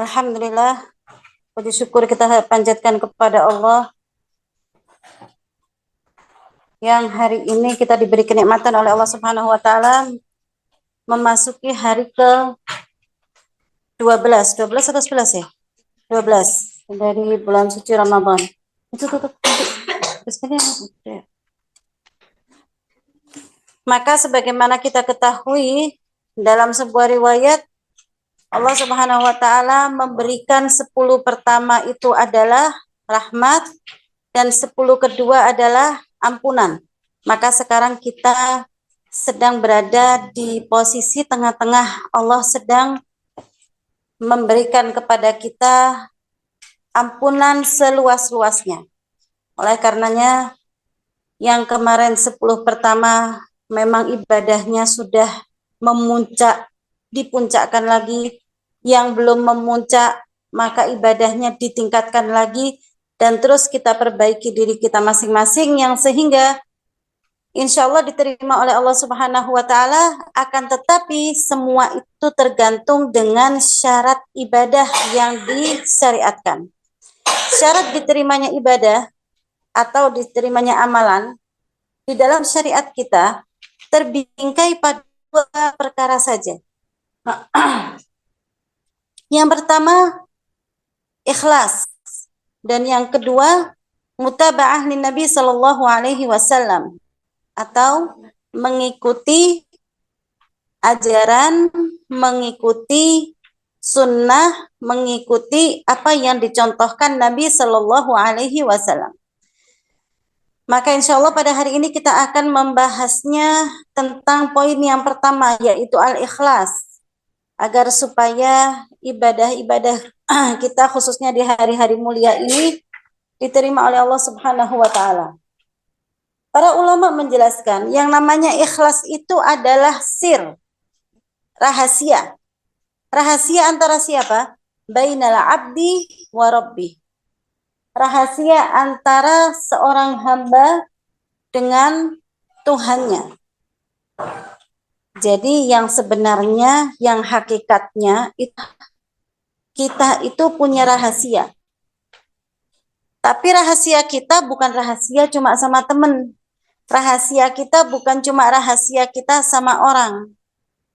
Alhamdulillah, puji syukur kita panjatkan kepada Allah yang hari ini kita diberi kenikmatan oleh Allah Subhanahu wa taala memasuki hari ke 12 atau 11 ya? 12 dari bulan suci Ramadan. Itu tutup. Maka sebagaimana kita ketahui dalam sebuah riwayat Allah Subhanahu wa taala memberikan 10 pertama itu adalah rahmat dan 10 kedua adalah ampunan. Maka sekarang kita sedang berada di posisi tengah-tengah. Allah sedang memberikan kepada kita ampunan seluas-luasnya. Oleh karenanya yang kemarin 10 pertama memang ibadahnya sudah memuncak, dipuncakkan lagi. Yang belum memuncak maka ibadahnya ditingkatkan lagi dan terus kita perbaiki diri kita masing-masing yang sehingga insya Allah diterima oleh Allah Subhanahu wa taala. Akan tetapi semua itu tergantung dengan syarat ibadah yang disyariatkan. Syarat diterimanya ibadah atau diterimanya amalan di dalam syariat kita terbingkai pada 2 perkara saja. Yang pertama ikhlas dan yang kedua mutaba'ah lin Nabi sallallahu alaihi wasallam atau mengikuti ajaran, mengikuti sunnah, mengikuti apa yang dicontohkan Nabi sallallahu alaihi wasallam. Maka insya Allah pada hari ini kita akan membahasnya tentang poin yang pertama yaitu al-ikhlas. Agar supaya ibadah-ibadah kita khususnya di hari-hari mulia ini diterima oleh Allah Subhanahu wa taala. Para ulama menjelaskan yang namanya ikhlas itu adalah sir, rahasia. Rahasia antara siapa? Bainal abdi wa rabbi. Rahasia antara seorang hamba dengan Tuhannya. Jadi yang sebenarnya, yang hakikatnya kita itu punya rahasia. Tapi rahasia kita bukan rahasia cuma sama teman. Rahasia kita bukan cuma rahasia kita sama orang.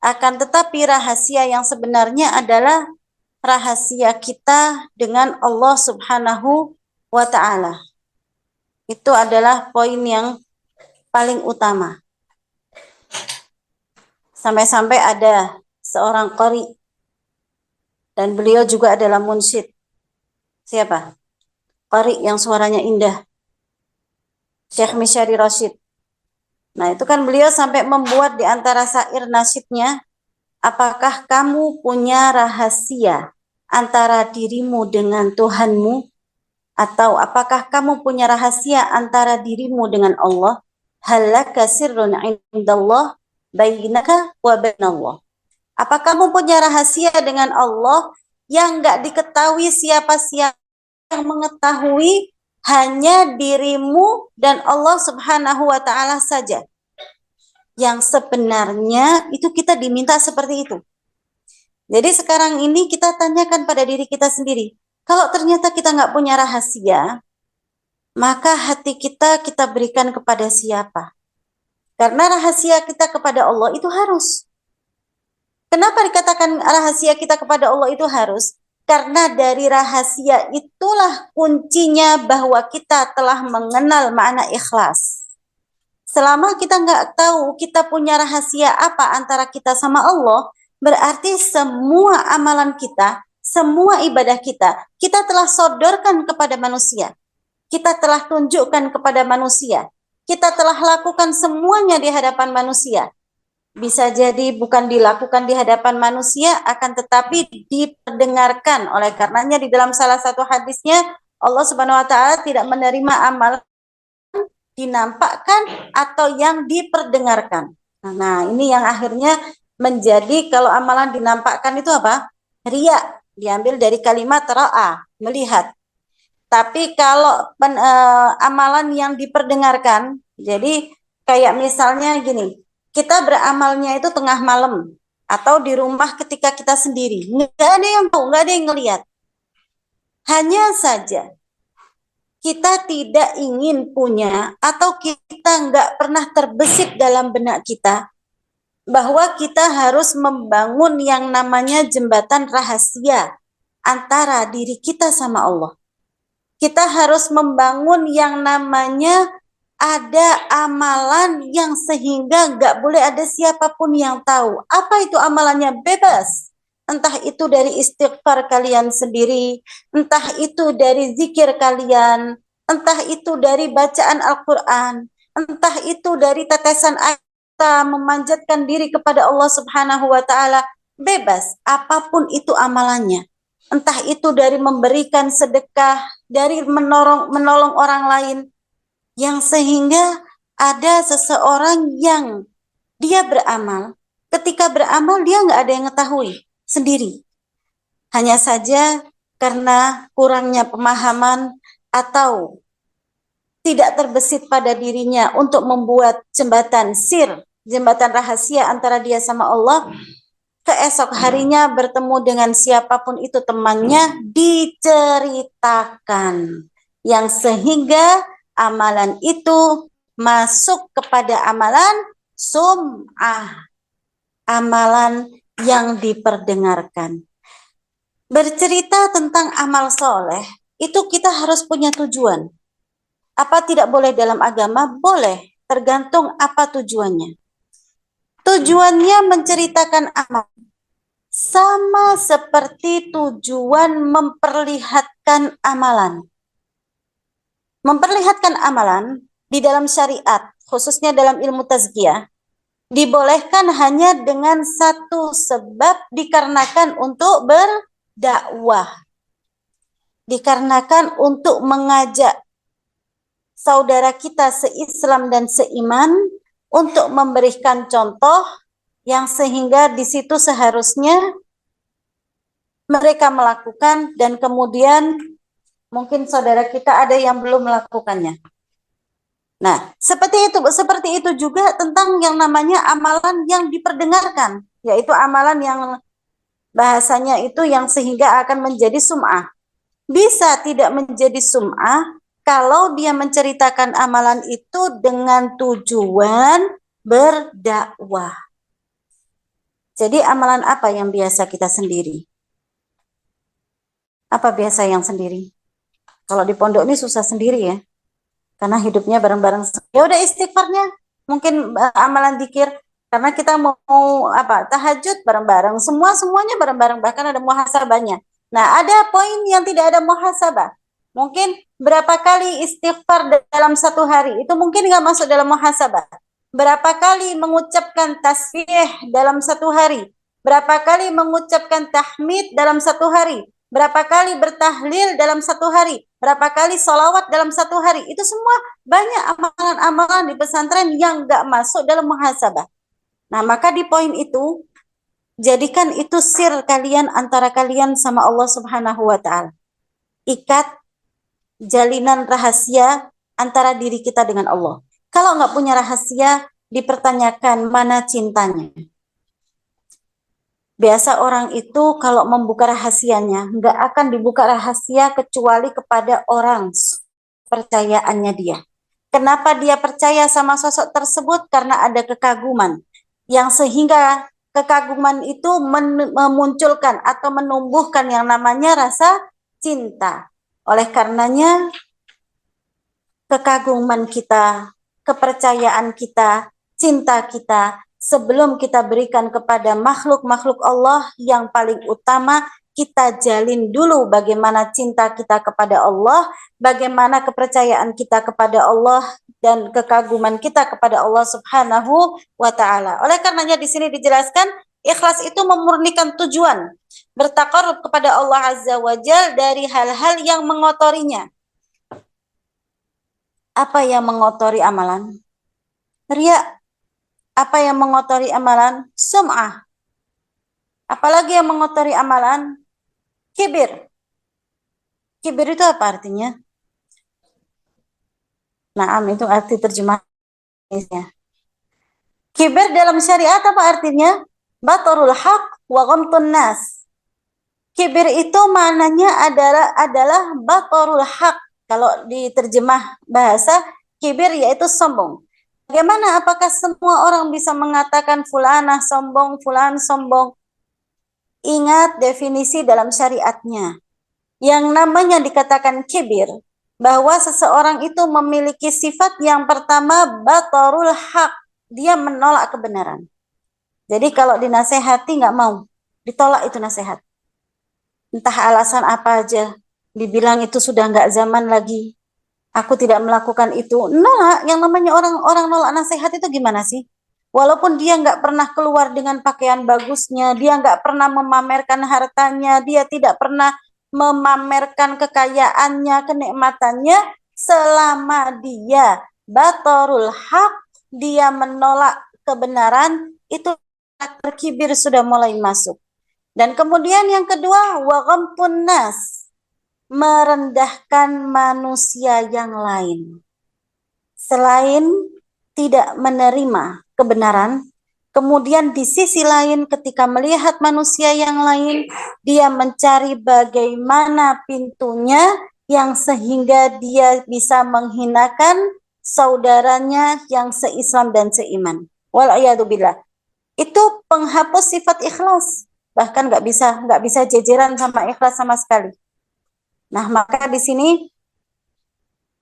Akan tetapi rahasia yang sebenarnya adalah rahasia kita dengan Allah Subhanahu wa ta'ala. Itu adalah poin yang paling utama. Sampai-sampai ada seorang qari dan beliau juga adalah munsyid. Siapa? Qari yang suaranya indah. Syekh Misyari Rashid. Nah, itu kan beliau sampai membuat di antara syair nasyidnya, apakah kamu punya rahasia antara dirimu dengan Tuhanmu? Atau apakah kamu punya rahasia antara dirimu dengan Allah? Halaka sirrun indallah bainaka wa bainallah. Apa kamu punya rahasia dengan Allah yang enggak diketahui siapa-siapa yang mengetahui, hanya dirimu dan Allah Subhanahu wa taala saja. Yang sebenarnya itu kita diminta seperti itu. Jadi sekarang ini kita tanyakan pada diri kita sendiri. Kalau ternyata kita enggak punya rahasia, maka hati kita berikan kepada siapa? Karena rahasia kita kepada Allah itu harus. Kenapa dikatakan rahasia kita kepada Allah itu harus? Karena dari rahasia itulah kuncinya bahwa kita telah mengenal makna ikhlas. Selama kita nggak tahu kita punya rahasia apa antara kita sama Allah, berarti semua amalan kita, semua ibadah kita telah sodorkan kepada manusia. Kita telah tunjukkan kepada manusia. Kita telah lakukan semuanya di hadapan manusia. Bisa jadi bukan dilakukan di hadapan manusia, akan tetapi diperdengarkan. Oleh karenanya di dalam salah satu hadisnya, Allah Subhanahu wa taala tidak menerima amal dinampakkan atau yang diperdengarkan. Nah, ini yang akhirnya menjadi kalau amalan dinampakkan itu apa? Riya, diambil dari kalimat ra'a, melihat. Tapi kalau amalan yang diperdengarkan, jadi kayak misalnya gini, kita beramalnya itu tengah malam. atau di rumah ketika kita sendiri. Nggak ada yang tahu, nggak ada yang ngelihat. Hanya saja kita tidak ingin punya atau kita nggak pernah terbesit dalam benak kita bahwa kita harus membangun yang namanya jembatan rahasia antara diri kita sama Allah. Kita harus membangun yang namanya ada amalan yang sehingga nggak boleh ada siapapun yang tahu. Apa itu amalannya? Bebas. Entah itu dari istighfar kalian sendiri, entah itu dari zikir kalian, entah itu dari bacaan Al-Quran, entah itu dari tetesan air kita memanjatkan diri kepada Allah Subhanahu wa Ta'ala. Bebas, apapun itu amalannya. Entah itu dari memberikan sedekah, dari menolong orang lain, yang sehingga ada seseorang yang dia beramal, ketika beramal dia nggak ada yang mengetahui sendiri. Hanya saja karena kurangnya pemahaman atau tidak terbesit pada dirinya untuk membuat jembatan sir, jembatan rahasia antara dia sama Allah, keesok harinya bertemu dengan siapapun itu temannya, diceritakan. Yang sehingga amalan itu masuk kepada amalan sum'ah, amalan yang diperdengarkan. Bercerita tentang amal soleh, itu kita harus punya tujuan. Apa tidak boleh dalam agama? Boleh, tergantung apa tujuannya. Tujuannya menceritakan amal. Sama seperti tujuan memperlihatkan amalan. Memperlihatkan amalan di dalam syariat, khususnya dalam ilmu tazkiyah, dibolehkan hanya dengan satu sebab, dikarenakan untuk berdakwah. Dikarenakan untuk mengajak saudara kita se-Islam dan seiman untuk memberikan contoh yang sehingga di situ seharusnya mereka melakukan dan kemudian mungkin saudara kita ada yang belum melakukannya. Nah, seperti itu juga tentang yang namanya amalan yang diperdengarkan, yaitu amalan yang bahasanya itu yang sehingga akan menjadi sum'ah. Bisa tidak menjadi sum'ah kalau dia menceritakan amalan itu dengan tujuan berdakwah. Jadi amalan apa yang biasa kita sendiri? Apa biasa yang sendiri? Kalau di pondok ini susah sendiri ya. Karena hidupnya bareng-bareng. Ya udah istighfarnya, mungkin amalan zikir, karena kita mau apa? Tahajud bareng-bareng, semuanya bareng-bareng, bahkan ada muhasabahnya. Nah, ada poin yang tidak ada muhasabah. Mungkin berapa kali istighfar dalam satu hari, itu mungkin nggak masuk dalam muhasabah. Berapa kali mengucapkan tasbih dalam satu hari? Berapa kali mengucapkan tahmid dalam satu hari? Berapa kali bertahlil dalam satu hari? Berapa kali sholawat dalam satu hari? Itu semua banyak amalan-amalan di pesantren yang nggak masuk dalam muhasabah. Nah, maka di poin itu, jadikan itu sir kalian antara kalian sama Allah Subhanahu wa Ta'ala. Ikat jalinan rahasia antara diri kita dengan Allah. Kalau nggak punya rahasia, dipertanyakan mana cintanya. Biasa orang itu kalau membuka rahasianya, nggak akan dibuka rahasia kecuali kepada orang percayaannya dia. Kenapa dia percaya sama sosok tersebut? Karena ada kekaguman. Yang sehingga kekaguman itu memunculkan atau menumbuhkan yang namanya rasa cinta. Oleh karenanya, kekaguman kita, kepercayaan kita, cinta kita, sebelum kita berikan kepada makhluk-makhluk Allah yang paling utama, kita jalin dulu bagaimana cinta kita kepada Allah, bagaimana kepercayaan kita kepada Allah, dan kekaguman kita kepada Allah Subhanahu wa Ta'ala. Oleh karenanya di sini dijelaskan, ikhlas itu memurnikan tujuan, bertaqarrub kepada Allah Azza wa Jalla dari hal-hal yang mengotorinya. Apa yang mengotori amalan? Riya. Apa yang mengotori amalan? Sum'ah. Apalagi yang mengotori amalan? Kibir. Kibir itu apa artinya? Naam, itu arti terjemahnya. Kibir dalam syariat apa artinya? batarul haq wa ghamtun nas. Kibir itu maknanya adalah batarul haq. Kalau diterjemah bahasa, kibir yaitu sombong. Bagaimana, apakah semua orang bisa mengatakan fulanah sombong, fulan sombong? Ingat definisi dalam syariatnya. Yang namanya dikatakan kibir, bahwa seseorang itu memiliki sifat yang pertama batarul haq. Dia menolak kebenaran. Jadi kalau dinasehati nggak mau, ditolak itu nasihat. Entah alasan apa aja, dibilang itu sudah nggak zaman lagi, aku tidak melakukan itu. Nolak, yang namanya orang-orang nolak nasihat itu gimana sih? Walaupun dia nggak pernah keluar dengan pakaian bagusnya, dia nggak pernah memamerkan hartanya, dia tidak pernah memamerkan kekayaannya, kenikmatannya, selama dia batarul haq, dia menolak kebenaran, itu kibir sudah mulai masuk. Dan kemudian yang kedua, wa ghamtun nas, merendahkan manusia yang lain. Selain tidak menerima kebenaran, kemudian di sisi lain ketika melihat manusia yang lain, dia mencari bagaimana pintunya yang sehingga dia bisa menghinakan saudaranya yang seislam dan seiman. Wal'iyadzubillah. Itu penghapus sifat ikhlas. Bahkan nggak bisa jejeran sama ikhlas sama sekali. Nah, maka di sini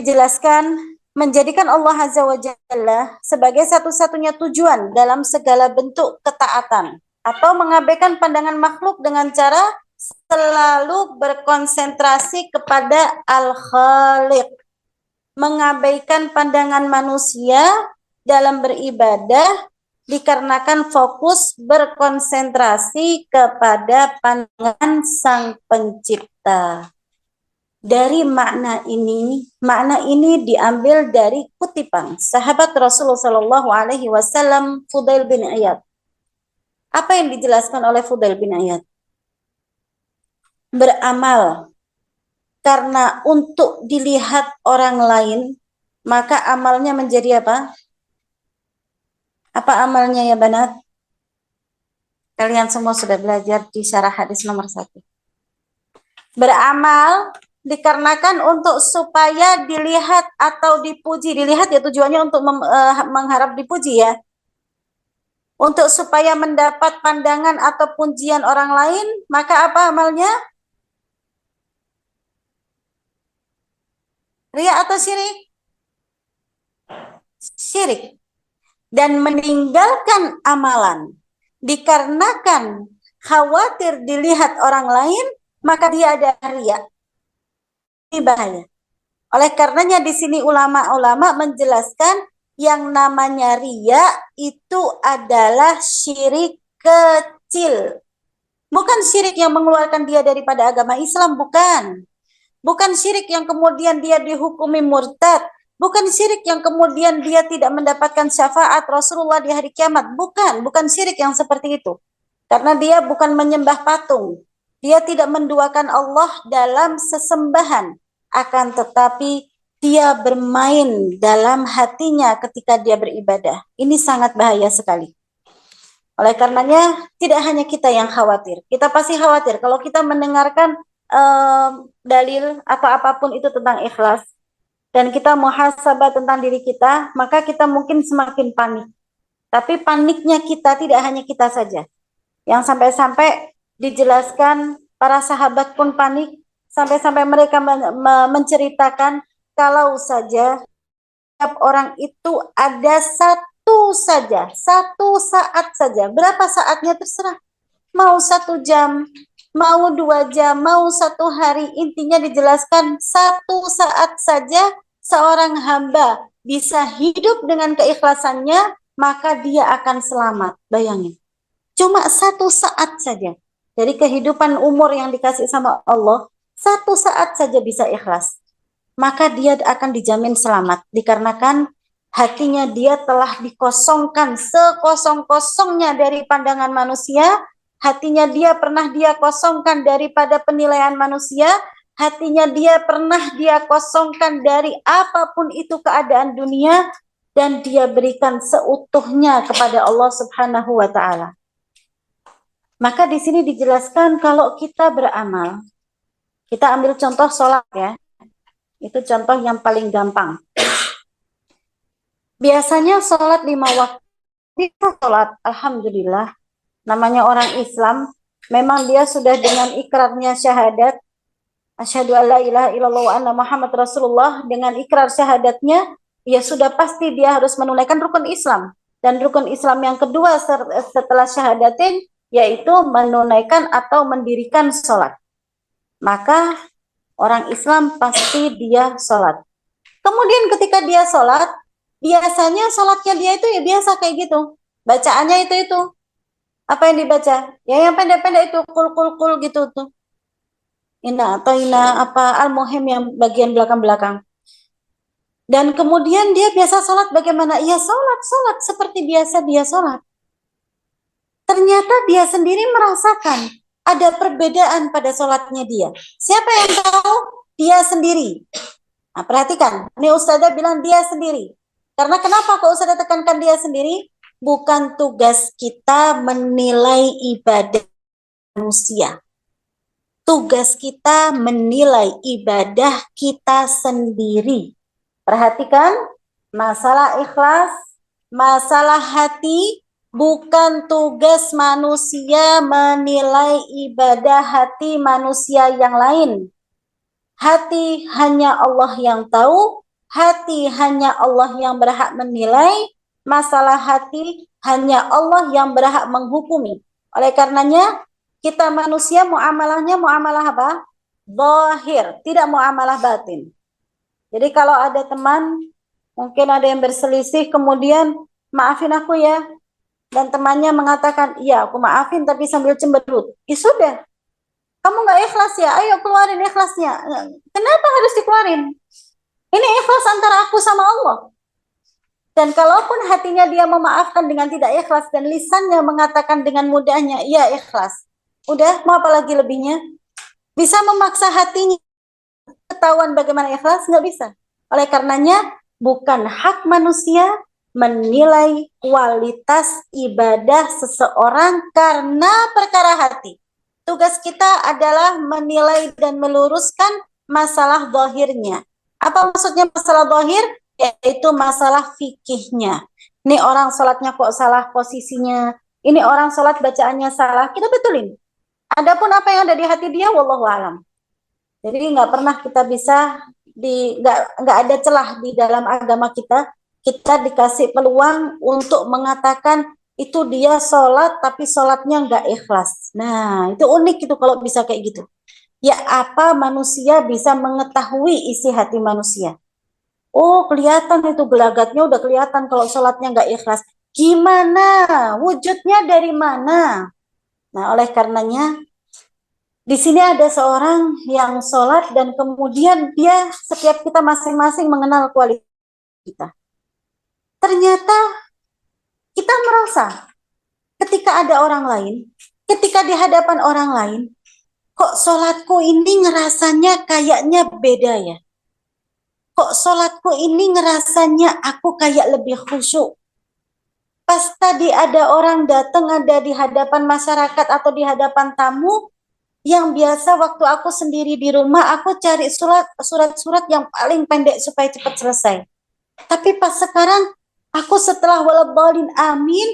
dijelaskan menjadikan Allah Azza wa Jalla sebagai satu-satunya tujuan dalam segala bentuk ketaatan, atau mengabaikan pandangan makhluk dengan cara selalu berkonsentrasi kepada Al-Khaliq, mengabaikan pandangan manusia dalam beribadah dikarenakan fokus berkonsentrasi kepada pandangan Sang Pencipta. Dari makna ini diambil dari kutipan sahabat Rasulullah Shallallahu Alaihi Wasallam Fudail bin Iyad. Apa yang dijelaskan oleh Fudail bin Iyad? Beramal karena untuk dilihat orang lain, maka amalnya menjadi apa? Apa amalnya ya banat? Kalian semua sudah belajar di syarah hadis nomor 1. Beramal dikarenakan untuk supaya dilihat atau dipuji. Dilihat ya tujuannya untuk mengharap dipuji ya. Untuk supaya mendapat pandangan atau pujian orang lain, maka apa amalnya? Riya atau syirik? Syirik. Dan meninggalkan amalan dikarenakan khawatir dilihat orang lain, maka dia ada riya. Ini bahaya. Oleh karenanya di sini ulama-ulama menjelaskan yang namanya riya itu adalah syirik kecil. Bukan syirik yang mengeluarkan dia daripada agama Islam, bukan. Bukan syirik yang kemudian dia dihukumi murtad. Bukan syirik yang kemudian dia tidak mendapatkan syafaat Rasulullah di hari kiamat. Bukan syirik yang seperti itu. Karena dia bukan menyembah patung. Dia tidak menduakan Allah dalam sesembahan. Akan tetapi dia bermain dalam hatinya ketika dia beribadah. Ini sangat bahaya sekali. Oleh karenanya tidak hanya kita yang khawatir. Kita pasti khawatir kalau kita mendengarkan dalil atau apapun itu tentang ikhlas dan kita muhasabah tentang diri kita, maka kita mungkin semakin panik. Tapi paniknya kita tidak hanya kita saja. Yang sampai-sampai dijelaskan para sahabat pun panik, sampai-sampai mereka menceritakan kalau saja setiap orang itu ada satu saat saja. Berapa saatnya terserah. Mau 1 jam, mau 2 jam, mau 1 hari, intinya dijelaskan 1 saat saja seorang hamba bisa hidup dengan keikhlasannya, maka dia akan selamat. Bayangin, cuma 1 saat saja dari kehidupan umur yang dikasih sama Allah, 1 saat saja bisa ikhlas, maka dia akan dijamin selamat, dikarenakan hatinya dia telah dikosongkan sekosong-kosongnya dari pandangan manusia. Hatinya dia pernah dia kosongkan daripada penilaian manusia. Hatinya dia pernah dia kosongkan dari apapun itu keadaan dunia. Dan dia berikan seutuhnya kepada Allah Subhanahu wa ta'ala. Maka di sini dijelaskan kalau kita beramal, kita ambil contoh sholat ya, itu contoh yang paling gampang. Biasanya sholat 5 waktu, itu sholat, alhamdulillah, namanya orang Islam, memang dia sudah dengan ikrarnya syahadat, asyhadu alla ilaha illallah wa anna Muhammad Rasulullah, dengan ikrar syahadatnya, ya sudah pasti dia harus menunaikan rukun Islam. Dan rukun Islam yang kedua setelah syahadatin, yaitu menunaikan atau mendirikan sholat. Maka orang Islam pasti dia sholat. Kemudian ketika dia sholat, biasanya sholatnya dia itu ya biasa kayak gitu. Bacaannya itu. Apa yang dibaca? Ya yang pendek-pendek itu, kul gitu tuh. Ina atau ina apa al-muhim yang bagian belakang-belakang. Dan kemudian dia biasa sholat bagaimana? Ya sholat seperti biasa dia sholat. Ternyata dia sendiri merasakan ada perbedaan pada sholatnya dia. Siapa yang tahu? Dia sendiri. Nah, perhatikan, ini Ustazah bilang dia sendiri. Karena kenapa kok Ustazah tekankan dia sendiri? Bukan tugas kita menilai ibadah manusia. Tugas kita menilai ibadah kita sendiri. Perhatikan, masalah ikhlas, masalah hati, bukan tugas manusia menilai ibadah hati manusia yang lain. Hati hanya Allah yang tahu, hati hanya Allah yang berhak menilai, masalah hati hanya Allah yang berhak menghukumi. Oleh karenanya, kita manusia muamalahnya muamalah apa? Zahir, tidak muamalah batin. Jadi kalau ada teman, mungkin ada yang berselisih, kemudian maafin aku ya. Dan temannya mengatakan, iya aku maafin tapi sambil cemberut. Ya sudah, kamu nggak ikhlas ya, ayo keluarin ikhlasnya. Kenapa harus dikeluarin? Ini ikhlas antara aku sama Allah. Dan kalaupun hatinya dia memaafkan dengan tidak ikhlas dan lisannya mengatakan dengan mudahnya, iya ikhlas. Udah, mau apa lagi lebihnya? Bisa memaksa hatinya ketahuan bagaimana ikhlas? Nggak bisa. Oleh karenanya, bukan hak manusia menilai kualitas ibadah seseorang karena perkara hati. Tugas kita adalah menilai dan meluruskan masalah zahirnya. Apa maksudnya masalah zahir? Yaitu masalah fikihnya. Ini orang sholatnya kok salah posisinya. Ini orang sholat bacaannya salah. Kita betulin. Adapun apa yang ada di hati dia, wallahu alam. Jadi nggak pernah kita bisa nggak ada celah di dalam agama kita. Kita dikasih peluang untuk mengatakan itu dia sholat tapi sholatnya nggak ikhlas. Nah itu unik itu kalau bisa kayak gitu. Ya apa manusia bisa mengetahui isi hati manusia? Oh kelihatan itu gelagatnya udah kelihatan kalau sholatnya nggak ikhlas. Gimana? Wujudnya dari mana? Nah oleh karenanya di sini ada seorang yang sholat dan kemudian dia setiap kita masing-masing mengenal kualitas kita. Ternyata kita merasa ketika ada orang lain, ketika di hadapan orang lain, kok sholatku ini ngerasanya kayaknya beda ya. Kok sholatku ini ngerasanya aku kayak lebih khusyuk. Pas tadi ada orang datang ada di hadapan masyarakat atau di hadapan tamu, yang biasa waktu aku sendiri di rumah, aku cari surat-surat yang paling pendek supaya cepat selesai. Tapi pas sekarang, aku setelah waladhdallin amin,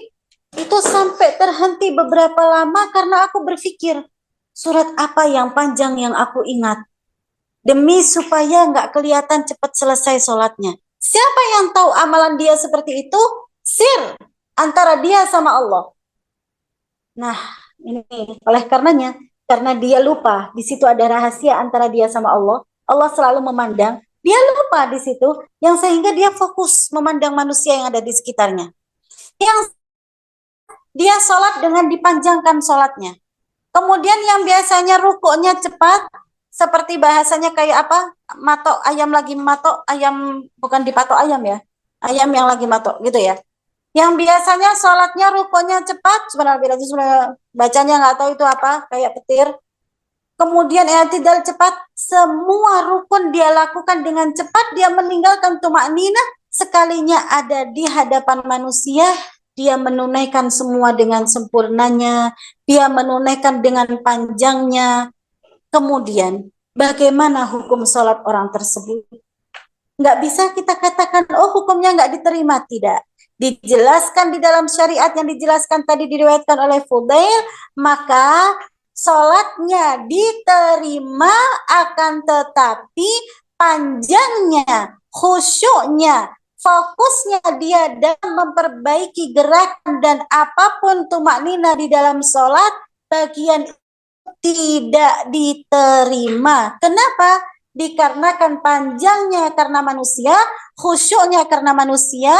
itu sampai terhenti beberapa lama karena aku berpikir, surat apa yang panjang yang aku ingat? Demi supaya nggak kelihatan cepat selesai sholatnya. Siapa yang tahu amalan dia seperti itu? Sir, antara dia sama Allah. Nah, ini oleh karenanya, karena dia lupa, di situ ada rahasia antara dia sama Allah. Allah selalu memandang, dia lupa di situ, yang sehingga dia fokus memandang manusia yang ada di sekitarnya. Yang dia sholat dengan dipanjangkan sholatnya. Kemudian yang biasanya rukuknya cepat, seperti bahasanya kayak apa? Matok ayam lagi matok, ayam bukan dipatok ayam ya. Ayam yang lagi matok gitu ya. Yang biasanya sholatnya rukonya cepat, sebenarnya bacanya nggak tahu itu apa, kayak petir. Kemudian i'tidal cepat, semua rukun dia lakukan dengan cepat, dia meninggalkan tumakninah sekalinya ada di hadapan manusia, dia menunaikan semua dengan sempurnanya, dia menunaikan dengan panjangnya. Kemudian, bagaimana hukum sholat orang tersebut? Nggak bisa kita katakan, oh hukumnya nggak diterima. Tidak. Dijelaskan di dalam syariat yang dijelaskan tadi diriwayatkan oleh Fudail, maka sholatnya diterima, akan tetapi panjangnya, khusyuknya, fokusnya dia dalam memperbaiki gerakan dan apapun tumaknina di dalam sholat, bagian tidak diterima. Kenapa? Dikarenakan panjangnya karena manusia, khusyuknya karena manusia,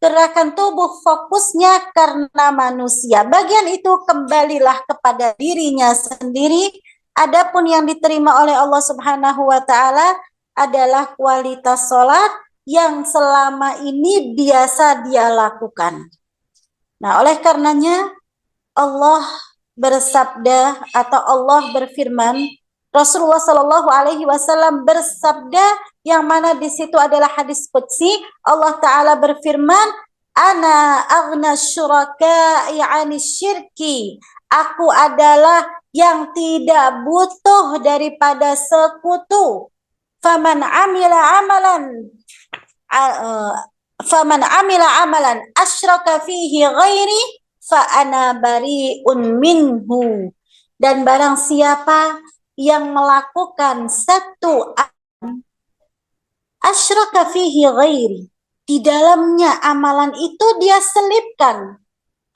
gerakan tubuh fokusnya karena manusia. Bagian itu kembalilah kepada dirinya sendiri. Adapun yang diterima oleh Allah Subhanahu wa taala adalah kualitas sholat yang selama ini biasa dia lakukan. Nah, oleh karenanya Allah bersabda atau Allah berfirman, Rasulullah Shallallahu Alaihi Wasallam bersabda, yang mana di situ adalah hadis qudsi. Allah Taala berfirman, Ana aghna syuraka'i 'ani syirki. Aku adalah yang tidak butuh daripada sekutu. Faman amila amalan asyraka fihi ghairi fa ana bari'un minhu. Dan barang siapa yang melakukan satu asyraka fihi ghairi, di dalamnya amalan itu dia selipkan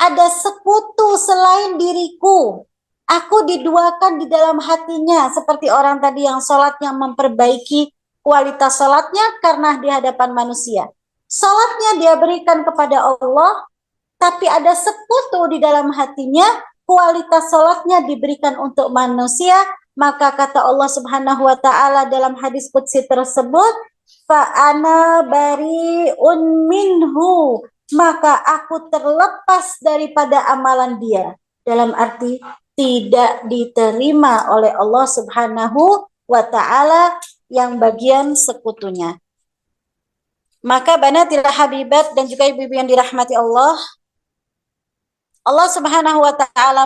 ada sekutu selain diriku, aku diduakan di dalam hatinya, seperti orang tadi yang sholatnya memperbaiki kualitas sholatnya karena di hadapan manusia. Sholatnya dia berikan kepada Allah, tapi ada sekutu di dalam hatinya, kualitas sholatnya diberikan untuk manusia. Maka kata Allah Subhanahu wa taala dalam hadis qudsi tersebut, fa ana bari'un minhu, maka aku terlepas daripada amalan dia. Dalam arti tidak diterima oleh Allah Subhanahu wa taala yang bagian sekutunya. Maka banatil habibat dan juga ibu-ibu yang dirahmati Allah, Allah Subhanahu wa taala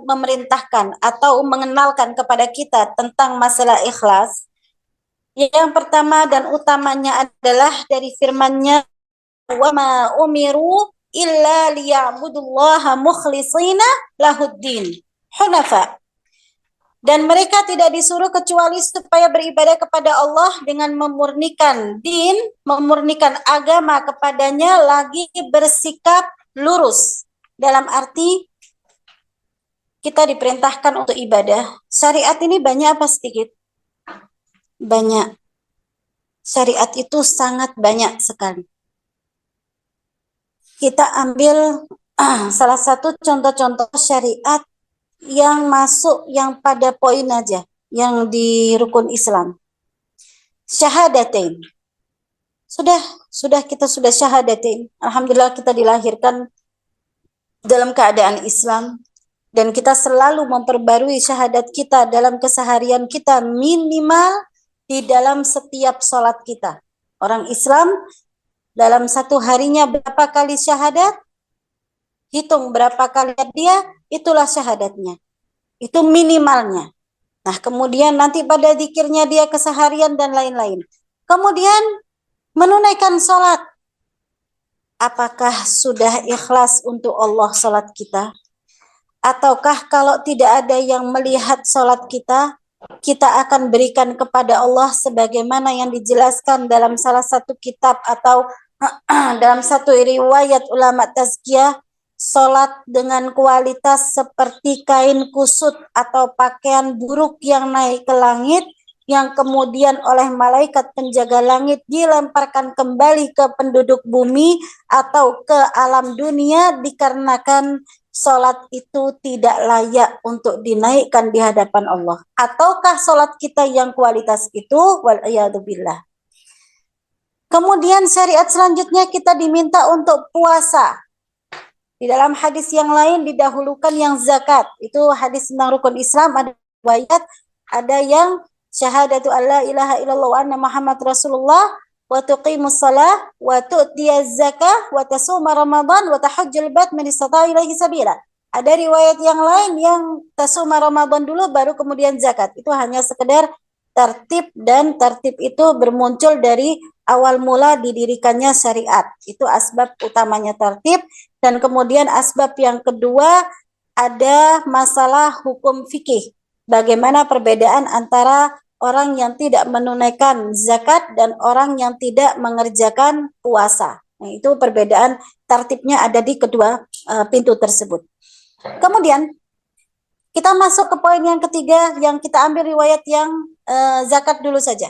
memerintahkan atau mengenalkan kepada kita tentang masalah ikhlas. Yang pertama dan utamanya adalah dari firman-Nya, wa ma umiru illa liya'budullaha mukhlishina lahuddin hunafa. Dan mereka tidak disuruh kecuali supaya beribadah kepada Allah dengan memurnikan din, memurnikan agama kepadanya, lagi bersikap lurus. Dalam arti kita diperintahkan untuk ibadah. Syariat ini banyak apa sedikit? Banyak. Syariat itu sangat banyak sekali. Kita ambil salah satu contoh-contoh syariat yang masuk yang pada poin aja, yang di rukun Islam. Syahadatain. Sudah kita sudah syahadatain. Alhamdulillah kita dilahirkan dalam keadaan Islam, dan kita selalu memperbarui syahadat kita dalam keseharian kita, minimal di dalam setiap sholat kita. Orang Islam dalam satu harinya berapa kali syahadat? Hitung berapa kali dia, itulah syahadatnya. Itu minimalnya. Nah, kemudian nanti pada zikirnya dia keseharian dan lain-lain. Kemudian menunaikan sholat. Apakah sudah ikhlas untuk Allah sholat kita? Ataukah kalau tidak ada yang melihat sholat kita, kita akan berikan kepada Allah sebagaimana yang dijelaskan dalam salah satu kitab atau dalam satu riwayat ulama tazkiyah, sholat dengan kualitas seperti kain kusut atau pakaian buruk yang naik ke langit, yang kemudian oleh malaikat penjaga langit dilemparkan kembali ke penduduk bumi atau ke alam dunia, dikarenakan sholat itu tidak layak untuk dinaikkan di hadapan Allah. Ataukah sholat kita yang kualitas itu? Wal'iyadzubillah. Kemudian syariat selanjutnya kita diminta untuk puasa. Di dalam hadis yang lain didahulukan yang zakat. Itu hadis tentang rukun Islam, ada riwayat, ada yang syahadatu alla ilaha illallah wa anna Muhammad Rasulullah, wa tuqimus shalah wa tu'tiyaz zakah wa tasuma Ramadan wa tahajjul bait man istata'a ilaihi sabila. Ada riwayat yang lain yang tasuma Ramadan dulu baru kemudian zakat. Itu hanya sekedar tertib, dan tertib itu bermuncul dari awal mula didirikannya syariat. Itu asbab utamanya tertib. Dan kemudian asbab yang kedua ada masalah hukum fikih. Bagaimana perbedaan antara orang yang tidak menunaikan zakat dan orang yang tidak mengerjakan puasa. Nah, itu perbedaan tertibnya ada di kedua pintu tersebut. Kemudian kita masuk ke poin yang ketiga, yang kita ambil riwayat yang zakat dulu saja.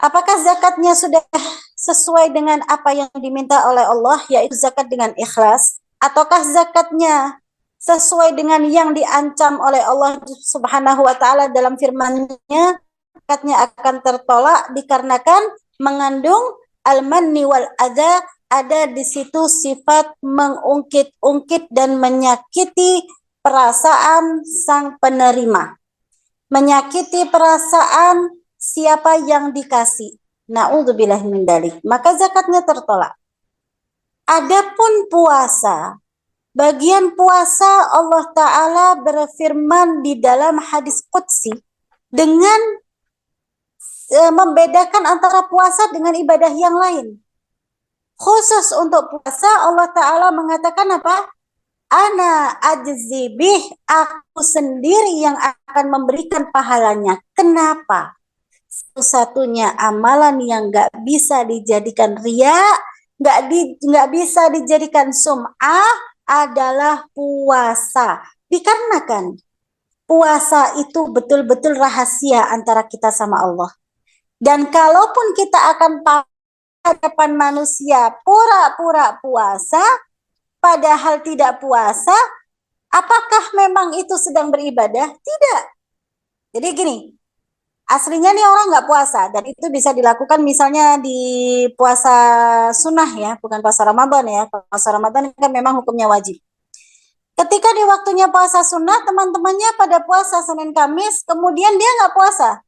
Apakah zakatnya sudah sesuai dengan apa yang diminta oleh Allah, yaitu zakat dengan ikhlas? Ataukah zakatnya sesuai dengan yang diancam oleh Allah Subhanahu wa taala dalam firman-Nya, zakatnya akan tertolak dikarenakan mengandung al-manni wal adza, ada di situ sifat mengungkit-ungkit dan menyakiti perasaan sang penerima, menyakiti perasaan siapa yang dikasih. Na'udzubillah min dzalik. Maka zakatnya tertolak. Adapun puasa, bagian puasa Allah Ta'ala berfirman di dalam hadis qudsi dengan membedakan antara puasa dengan ibadah yang lain. Khusus untuk puasa Allah Ta'ala mengatakan apa? Ana ajzibih, aku sendiri yang akan memberikan pahalanya. Kenapa? Satu-satunya amalan yang gak bisa dijadikan riya, gak bisa dijadikan sum'ah adalah puasa. Dikarenakan puasa itu betul-betul rahasia antara kita sama Allah. Dan kalaupun kita akan hadapan manusia pura-pura puasa, padahal tidak puasa, apakah memang itu sedang beribadah? Tidak. Jadi gini, aslinya nih orang nggak puasa, dan itu bisa dilakukan misalnya di puasa sunnah ya, bukan puasa Ramadan ya. Puasa Ramadan kan memang hukumnya wajib. Ketika di waktunya puasa sunnah, teman-temannya pada puasa Senin Kamis, kemudian dia nggak puasa.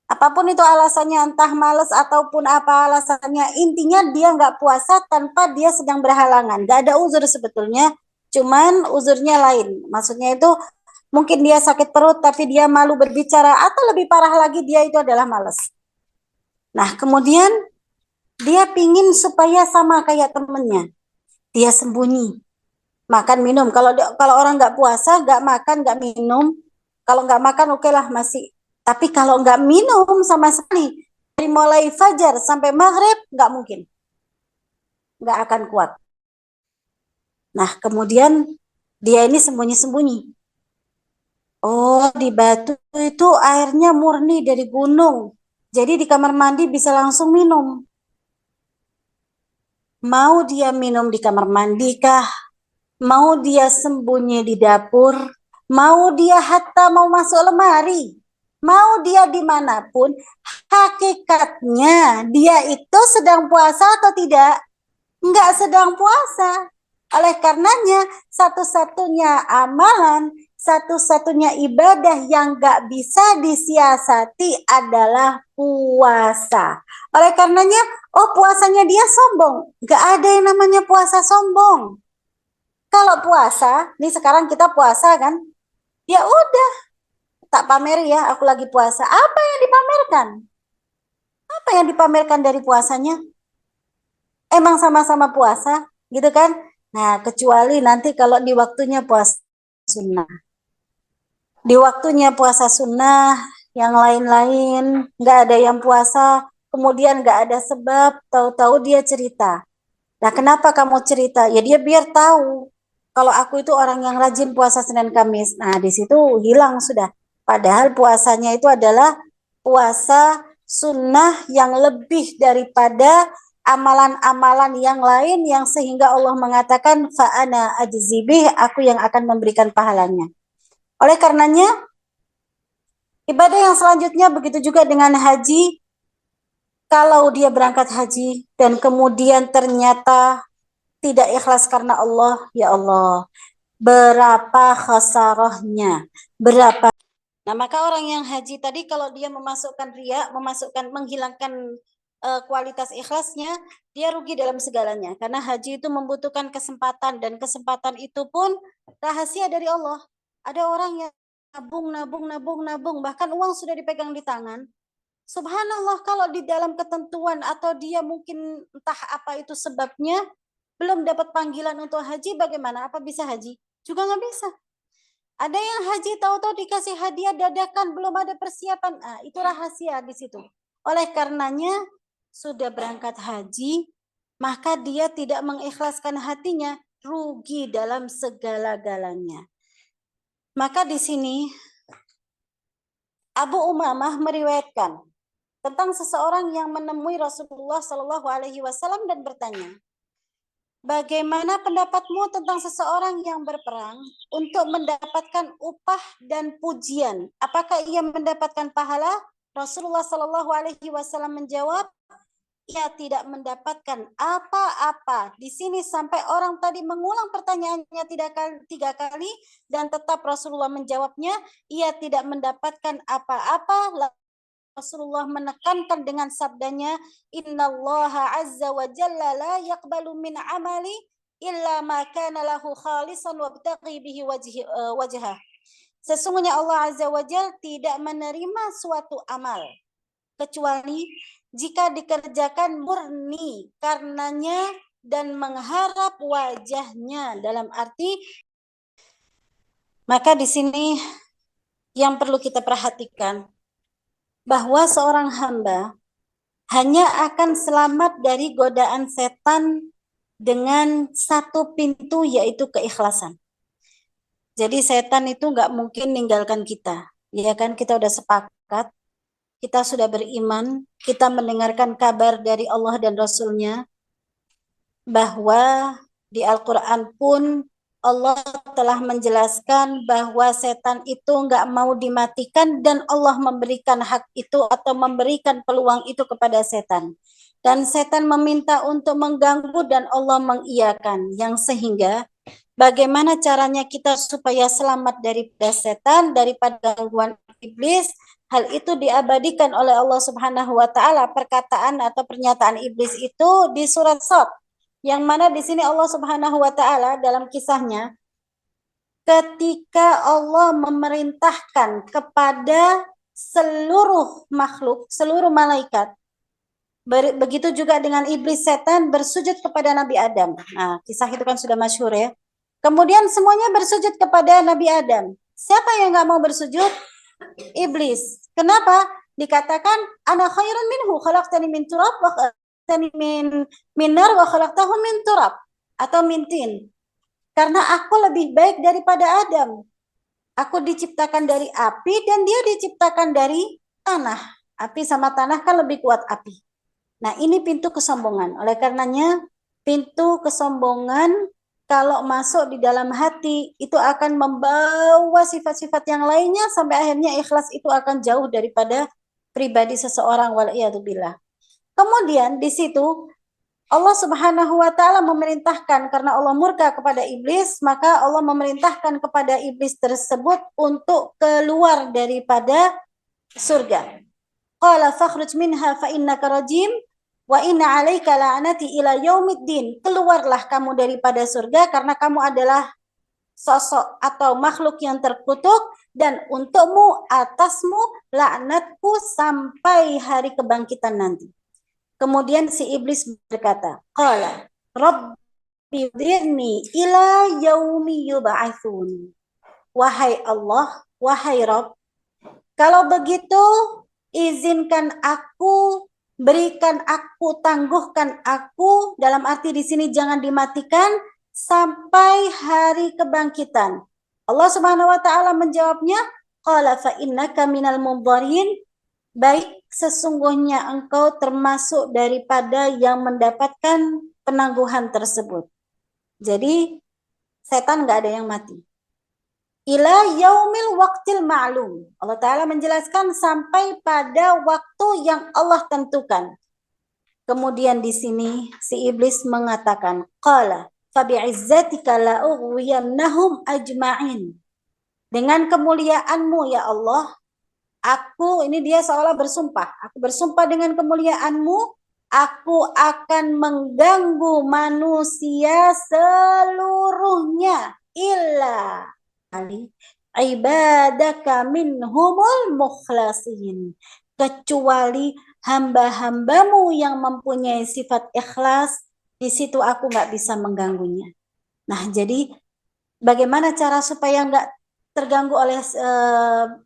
Apapun itu alasannya, entah males ataupun apa alasannya, intinya dia nggak puasa tanpa dia sedang berhalangan. Nggak ada uzur sebetulnya, cuman uzurnya lain. Maksudnya itu mungkin dia sakit perut tapi dia malu berbicara, atau lebih parah lagi dia itu adalah males. Nah kemudian dia pingin supaya sama kayak temennya, dia sembunyi makan minum. Kalau orang nggak puasa, nggak makan, nggak minum, kalau nggak makan oke lah masih. Tapi kalau nggak minum sama sekali, dari mulai fajar sampai maghrib, nggak mungkin. Nggak akan kuat. Nah, kemudian dia ini sembunyi-sembunyi. Oh, di Batu itu airnya murni dari gunung. Jadi di kamar mandi bisa langsung minum. Mau dia minum di kamar mandi kah? Mau dia sembunyi di dapur? Mau dia hatta mau masuk lemari? Mau dia dimanapun, hakikatnya dia itu sedang puasa atau tidak? Enggak sedang puasa. Oleh karenanya, satu-satunya amalan, satu-satunya ibadah yang enggak bisa disiasati adalah puasa. Oleh karenanya, oh puasanya dia sombong. Enggak ada yang namanya puasa sombong. Kalau puasa, nih sekarang kita puasa kan, ya udah, tak pamer ya, aku lagi puasa. Apa yang dipamerkan? Apa yang dipamerkan dari puasanya? Emang sama-sama puasa, gitu kan? Nah, kecuali nanti kalau di waktunya puasa sunnah. Di waktunya puasa sunnah, yang lain-lain, nggak ada yang puasa, kemudian nggak ada sebab, tahu-tahu dia cerita. Nah, kenapa kamu cerita? Ya dia biar tahu kalau aku itu orang yang rajin puasa Senin Kamis. Nah, di situ hilang sudah. Padahal puasanya itu adalah puasa sunnah yang lebih daripada amalan-amalan yang lain, yang sehingga Allah mengatakan fa'ana ajzibih, aku yang akan memberikan pahalanya. Oleh karenanya, ibadah yang selanjutnya begitu juga dengan haji. Kalau dia berangkat haji dan kemudian ternyata tidak ikhlas karena Allah, ya Allah, berapa khasarahnya, berapa Nah, maka orang yang haji tadi kalau dia memasukkan riya, menghilangkan kualitas ikhlasnya, dia rugi dalam segalanya. Karena haji itu membutuhkan kesempatan, dan kesempatan itu pun rahasia dari Allah. Ada orang yang nabung, bahkan uang sudah dipegang di tangan. Subhanallah, kalau di dalam ketentuan atau dia mungkin entah apa itu sebabnya, belum dapat panggilan untuk haji, bagaimana? Apa bisa haji? Juga nggak bisa. Ada yang haji tahu-tahu dikasih hadiah dadakan, belum ada persiapan. Ah, itu rahasia di situ. Oleh karenanya, sudah berangkat haji, maka dia tidak mengikhlaskan hatinya, rugi dalam segala-galanya. Maka di sini Abu Umamah meriwayatkan tentang seseorang yang menemui Rasulullah Shallallahu Alaihi Wasallam dan bertanya, bagaimana pendapatmu tentang seseorang yang berperang untuk mendapatkan upah dan pujian? Apakah ia mendapatkan pahala? Rasulullah Shallallahu Alaihi Wasallam menjawab, ia tidak mendapatkan apa-apa. Di sini sampai orang tadi mengulang pertanyaannya tiga kali dan tetap Rasulullah menjawabnya, ia tidak mendapatkan apa-apa. Rasulullah menekankan dengan sabdanya, innallaha azza wa jalla la yaqbalu min amali illa ma kana lahu khalisan wabtaghi bihi wajhah. Sesungguhnya Allah azza wa jalla tidak menerima suatu amal kecuali jika dikerjakan murni karenanya dan mengharap wajahnya. Dalam arti, maka di sini yang perlu kita perhatikan bahwa seorang hamba hanya akan selamat dari godaan setan dengan satu pintu, yaitu keikhlasan. Jadi setan itu nggak mungkin ninggalkan kita, ya kan? Kita udah sepakat, kita sudah beriman, kita mendengarkan kabar dari Allah dan Rasul-Nya bahwa di Al-Quran pun Allah telah menjelaskan bahwa setan itu nggak mau dimatikan dan Allah memberikan hak itu atau memberikan peluang itu kepada setan. Dan setan meminta untuk mengganggu dan Allah mengiyakan. Yang sehingga bagaimana caranya kita supaya selamat daripada setan, daripada gangguan iblis, hal itu diabadikan oleh Allah Subhanahu wa taala. Perkataan atau pernyataan iblis itu di surat Shad, yang mana di sini Allah Subhanahu wa taala dalam kisahnya ketika Allah memerintahkan kepada seluruh makhluk, seluruh malaikat, begitu juga dengan iblis setan bersujud kepada Nabi Adam. Nah, kisah itu kan sudah masyhur ya. Kemudian semuanya bersujud kepada Nabi Adam. Siapa yang nggak mau bersujud? Iblis. Kenapa? Dikatakan ana khairun minhu, khalaqtani min turab wa min nar wa khalaqtahu min turab atau min tin. Karena aku lebih baik daripada Adam. Aku diciptakan dari api dan dia diciptakan dari tanah. Api sama tanah kan lebih kuat api. Nah, ini pintu kesombongan. Oleh karenanya, pintu kesombongan kalau masuk di dalam hati itu akan membawa sifat-sifat yang lainnya sampai akhirnya ikhlas itu akan jauh daripada pribadi seseorang, waliyadzubillah. Kemudian di situ Allah Subhanahu wa taala memerintahkan, karena Allah murka kepada iblis, maka Allah memerintahkan kepada iblis tersebut untuk keluar daripada surga. Qala fakhruj minha fa innaka rajim wa inna 'alaika la'nati ila yaumiddin. Keluarlah kamu daripada surga karena kamu adalah sosok atau makhluk yang terkutuk dan untukmu, atasmu laknatku sampai hari kebangkitan nanti. Kemudian si iblis berkata, qala rabbi dhirni ila yaumi yub'atsun. Wahai Allah, wahai Rabb, kalau begitu izinkan aku, berikan aku, tangguhkan aku, dalam arti di sini jangan dimatikan sampai hari kebangkitan. Allah Subhanahu wa taala menjawabnya, qala fa innaka minal mundharin. Baik, sesungguhnya engkau termasuk daripada yang mendapatkan penangguhan tersebut. Jadi setan nggak ada yang mati. Ila yaumil waqtil ma'lum. Allah Ta'ala menjelaskan sampai pada waktu yang Allah tentukan. Kemudian di sini si iblis mengatakan, qala fabi'izzatika la'ughwiyannahum ajma'in. Dengan kemuliaan-Mu ya Allah, ini dia seolah bersumpah. Aku bersumpah dengan kemuliaan-Mu, aku akan mengganggu manusia seluruhnya. Illa ibadaka minhumul mukhlasin. Kecuali hamba-hambamu yang mempunyai sifat ikhlas, di situ aku nggak bisa mengganggunya. Nah, jadi bagaimana cara supaya nggak terganggu oleh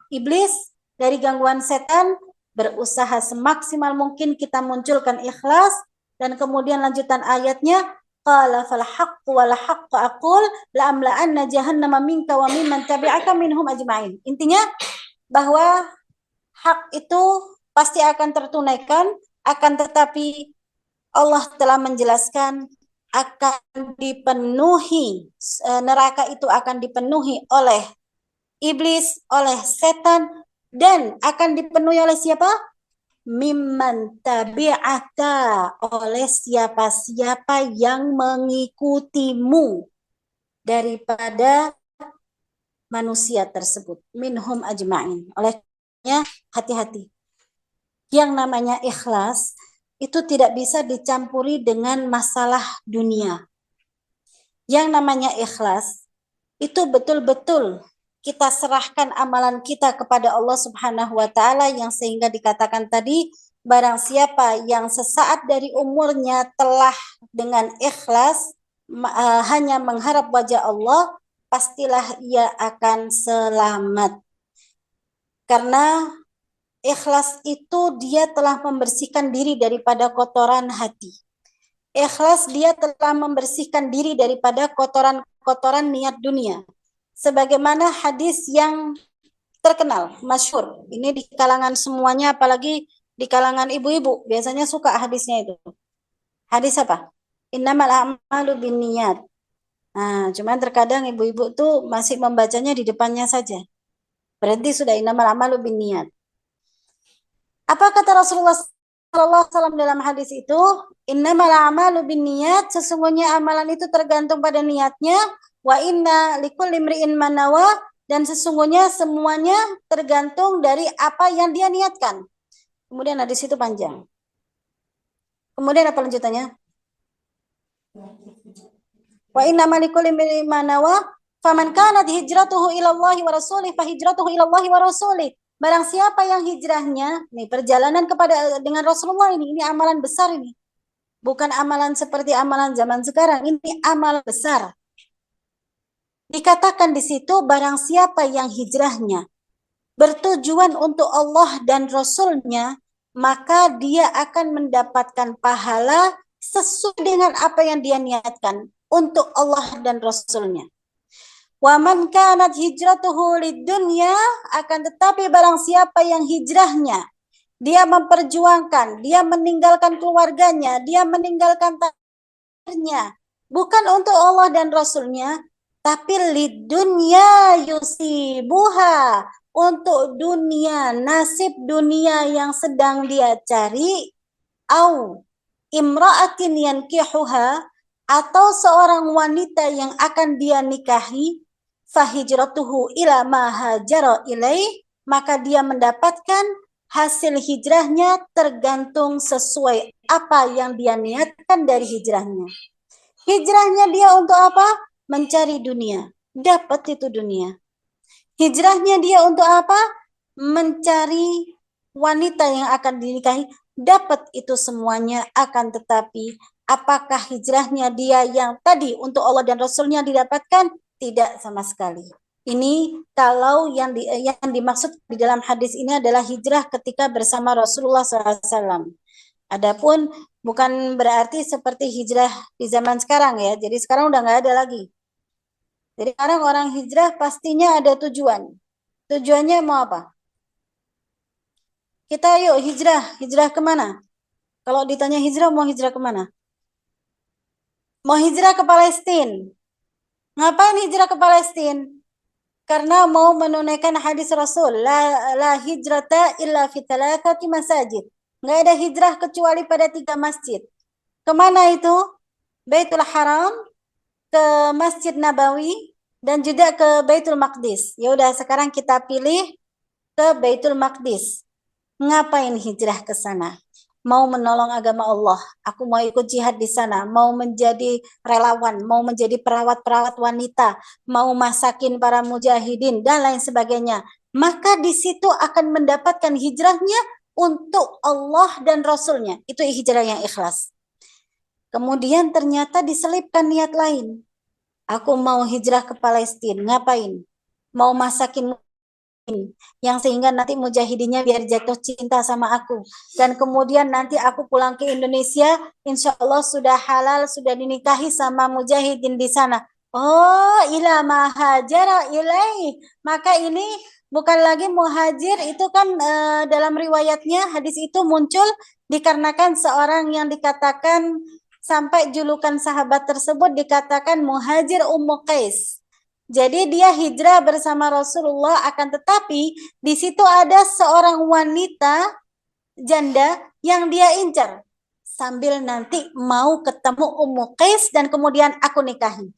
iblis dari gangguan setan? Berusaha semaksimal mungkin kita munculkan ikhlas, dan kemudian lanjutan ayatnya, qala fal haqqu wal haqqu aqul la amla'anna jahannama minka wa mimman tabi'aka minhum ajma'in. Intinya bahwa hak itu pasti akan tertunaikan, akan tetapi Allah telah menjelaskan akan dipenuhi, neraka itu akan dipenuhi oleh iblis, oleh setan, dan akan dipenuhi oleh siapa? Mimman tabi'aka, oleh siapa-siapa yang mengikutimu daripada manusia tersebut. Minhum ajma'in. Olehnya hati-hati. Yang namanya ikhlas itu tidak bisa dicampuri dengan masalah dunia. Yang namanya ikhlas itu betul-betul kita serahkan amalan kita kepada Allah Subhanahu wa taala, yang sehingga dikatakan tadi, barang siapa yang sesaat dari umurnya telah dengan ikhlas hanya mengharap wajah Allah, pastilah ia akan selamat. Karena ikhlas itu dia telah membersihkan diri daripada kotoran hati. Ikhlas dia telah membersihkan diri daripada kotoran-kotoran niat dunia. Sebagaimana hadis yang terkenal, masyhur. Ini di kalangan semuanya, apalagi di kalangan ibu-ibu. Biasanya suka hadisnya itu. Hadis apa? Innamal a'malu binniyat. Nah, cuman terkadang ibu-ibu tuh masih membacanya di depannya saja. Berarti sudah innamal a'malu binniyat. Apa kata Rasulullah SAW dalam hadis itu? Innamal a'malu binniyat, sesungguhnya amalan itu tergantung pada niatnya. Wa inna likulli imri'in ma nawa, dan sesungguhnya semuanya tergantung dari apa yang dia niatkan. Kemudian hadis itu panjang. Kemudian apa lanjutannya? Wa inna likulli imri'in ma nawa, faman kanat hijratuhu ila Allah wa rasulih fa hijratuhu ila Allah wa rasulih. Barang siapa yang hijrahnya, nih perjalanan kepada dengan Rasulullah ini amalan besar ini. Bukan amalan seperti amalan zaman sekarang, ini amalan besar. Dikatakan di situ, barang siapa yang hijrahnya bertujuan untuk Allah dan Rasulnya, maka dia akan mendapatkan pahala sesuai dengan apa yang dia niatkan untuk Allah dan Rasulnya. Wa man kanat hijratuhu lidunya, akan tetapi barang siapa yang hijrahnya dia memperjuangkan, dia meninggalkan keluarganya, dia meninggalkan tanahnya, bukan untuk Allah dan Rasulnya, tapi lidunya yusibuha, untuk dunia, nasib dunia yang sedang dia cari, au imra'atin yankihuha, atau seorang wanita yang akan dia nikahi, fahijratuhu ila ma hajara ilaih, maka dia mendapatkan hasil hijrahnya tergantung sesuai apa yang dia niatkan dari hijrahnya. Hijrahnya dia untuk apa? Mencari dunia. Dapat itu dunia. Hijrahnya dia untuk apa? Mencari wanita yang akan dinikahi. Dapat itu semuanya, akan tetapi apakah hijrahnya dia yang tadi untuk Allah dan Rasulnya didapatkan? Tidak sama sekali. Ini kalau yang dimaksud di dalam hadis ini adalah hijrah ketika bersama Rasulullah SAW. Adapun bukan berarti seperti hijrah di zaman sekarang ya. Jadi sekarang udah nggak ada lagi. Jadi sekarang orang hijrah pastinya ada tujuan. Tujuannya mau apa? Kita yuk hijrah. Hijrah kemana? Kalau ditanya hijrah, mau hijrah kemana? Mau hijrah ke Palestina. Ngapain hijrah ke Palestina? Karena mau menunaikan hadis Rasul, la hijrata illa fi thalathati masajid. Nggak ada hijrah kecuali pada 3 masjid. Kemana itu? Baitul Haram, ke Masjid Nabawi, dan juga ke Baitul Maqdis. Ya udah, sekarang kita pilih ke Baitul Maqdis. Ngapain hijrah ke sana? Mau menolong agama Allah, aku mau ikut jihad di sana, mau menjadi relawan, mau menjadi perawat-perawat wanita, mau masakin para mujahidin dan lain sebagainya. Maka di situ akan mendapatkan hijrahnya untuk Allah dan Rasulnya. Itu hijrah yang ikhlas. Kemudian ternyata diselipkan niat lain. Aku mau hijrah ke Palestina, ngapain? Mau masakin yang sehingga nanti mujahidinnya biar jatuh cinta sama aku. Dan kemudian nanti aku pulang ke Indonesia, insya Allah sudah halal, sudah dinikahi sama mujahidin di sana. Oh, ila mahajara ilaih. Maka ini bukan lagi muhajir, itu kan dalam riwayatnya hadis itu muncul dikarenakan seorang yang dikatakan sampai julukan sahabat tersebut dikatakan muhajir Ummu Qais. Jadi dia hijrah bersama Rasulullah, akan tetapi di situ ada seorang wanita janda yang dia incar sambil nanti mau ketemu Ummu Qais dan kemudian aku nikahi.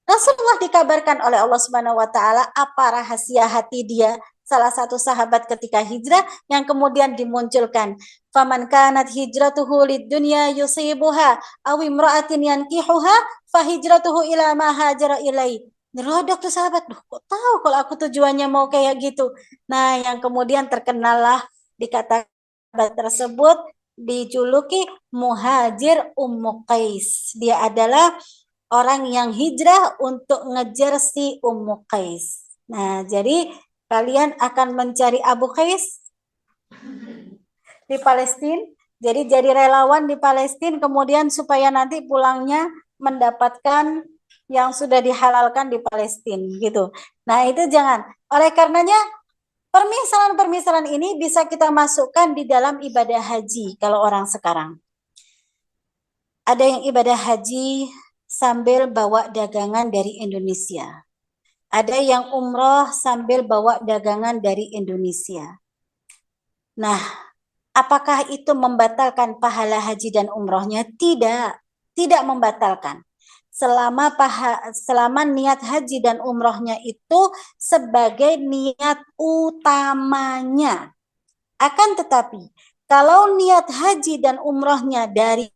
Rasulullah dikabarkan oleh Allah Subhanahu wa taala apa rahasia hati dia, salah satu sahabat ketika hijrah yang kemudian dimunculkan. Faman kanat hijratuhu lid-dunya yusibuha aw imra'atin yankihuha fahijratuhu ila ma hajara ilai. Nyerodok tuh sahabat, duh kok tahu kalau aku tujuannya mau kayak gitu. Nah, yang kemudian terkenalah dikata sahabat tersebut dijuluki Muhajir Ummu Qais. Dia adalah orang yang hijrah untuk ngejar si Ummu Qais. Nah, jadi kalian akan mencari Abu Qais di Palestina. Jadi relawan di Palestina, kemudian supaya nanti pulangnya mendapatkan yang sudah dihalalkan di Palestina gitu. Nah, itu jangan. Oleh karenanya permisalan-permisalan ini bisa kita masukkan di dalam ibadah haji kalau orang sekarang. Ada yang ibadah haji sambil bawa dagangan dari Indonesia. Ada yang umroh sambil bawa dagangan dari Indonesia. Nah, apakah itu membatalkan pahala haji dan umrohnya? Tidak, tidak membatalkan. Selama niat haji dan umrohnya itu sebagai niat utamanya. Akan tetapi, kalau niat haji dan umrohnya dari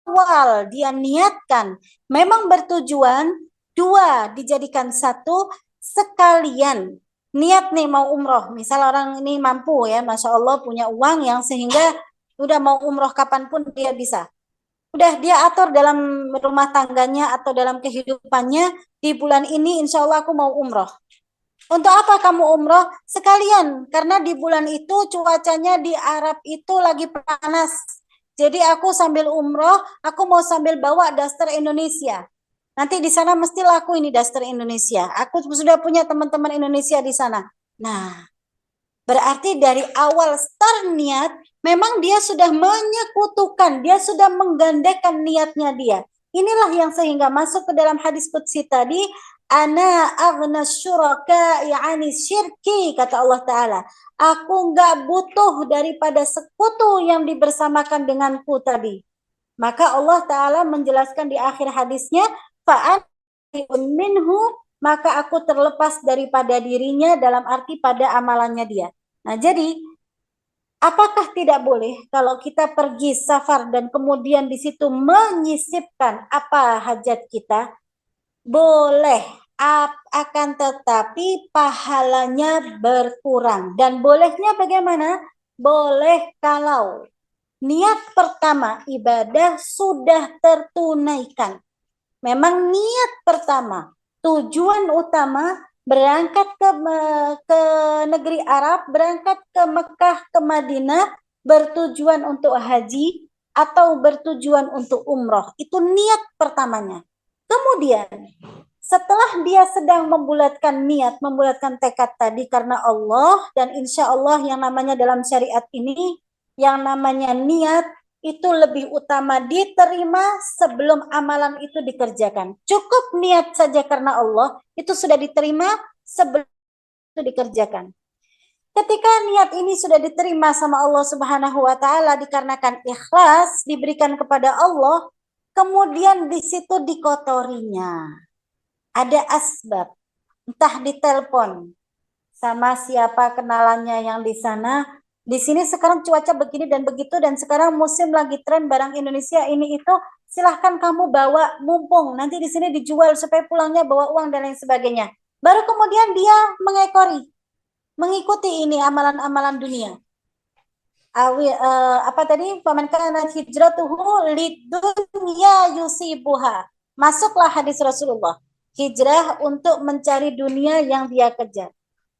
awal dia niatkan memang bertujuan dua dijadikan satu, sekalian niat nih mau umroh, misal orang ini mampu ya, Masya Allah punya uang yang sehingga udah mau umroh kapanpun dia bisa, udah dia atur dalam rumah tangganya atau dalam kehidupannya, di bulan ini insya Allah aku mau umroh. Untuk apa kamu umroh? Sekalian, karena di bulan itu cuacanya di Arab itu lagi panas. Jadi aku sambil umroh, aku mau sambil bawa daster Indonesia. Nanti di sana mesti laku ini daster Indonesia. Aku sudah punya teman-teman Indonesia di sana. Nah, berarti dari awal start niat, memang dia sudah menyekutukan, dia sudah menggandakan niatnya dia. Inilah yang sehingga masuk ke dalam hadis qudsi tadi, ana aghna syuraka yani syirki, kata Allah Ta'ala. Aku enggak butuh daripada sekutu yang dibersamakan denganku tadi. Maka Allah Ta'ala menjelaskan di akhir hadisnya, fa'an minhu, maka aku terlepas daripada dirinya, dalam arti pada amalannya dia. Nah, jadi apakah tidak boleh kalau kita pergi safar dan kemudian di situ menyisipkan apa hajat kita? Boleh, akan tetapi pahalanya berkurang. Dan bolehnya bagaimana? Boleh kalau niat pertama ibadah sudah tertunaikan. Memang niat pertama, tujuan utama berangkat ke negeri Arab, berangkat ke Mekah, ke Madinah, bertujuan untuk haji atau bertujuan untuk umroh. Itu niat pertamanya. Kemudian setelah dia sedang membulatkan niat, membulatkan tekad tadi karena Allah, dan insya Allah yang namanya dalam syariat ini, yang namanya niat itu lebih utama diterima sebelum amalan itu dikerjakan. Cukup niat saja karena Allah, itu sudah diterima sebelum itu dikerjakan. Ketika niat ini sudah diterima sama Allah Subhanahu wa taala dikarenakan ikhlas diberikan kepada Allah, kemudian di situ dikotorinya. Ada asbab, entah ditelepon sama siapa kenalannya yang di sana. Di sini sekarang cuaca begini dan begitu, dan sekarang musim lagi tren barang Indonesia ini itu, silahkan kamu bawa, mumpung nanti di sini dijual supaya pulangnya bawa uang dan lain sebagainya. Baru kemudian dia mengikuti ini amalan-amalan dunia. Apa tadi? Faman kana hijratuhu lidunya yusibuha. Masuklah hadis Rasulullah. Hijrah untuk mencari dunia yang dia kejar.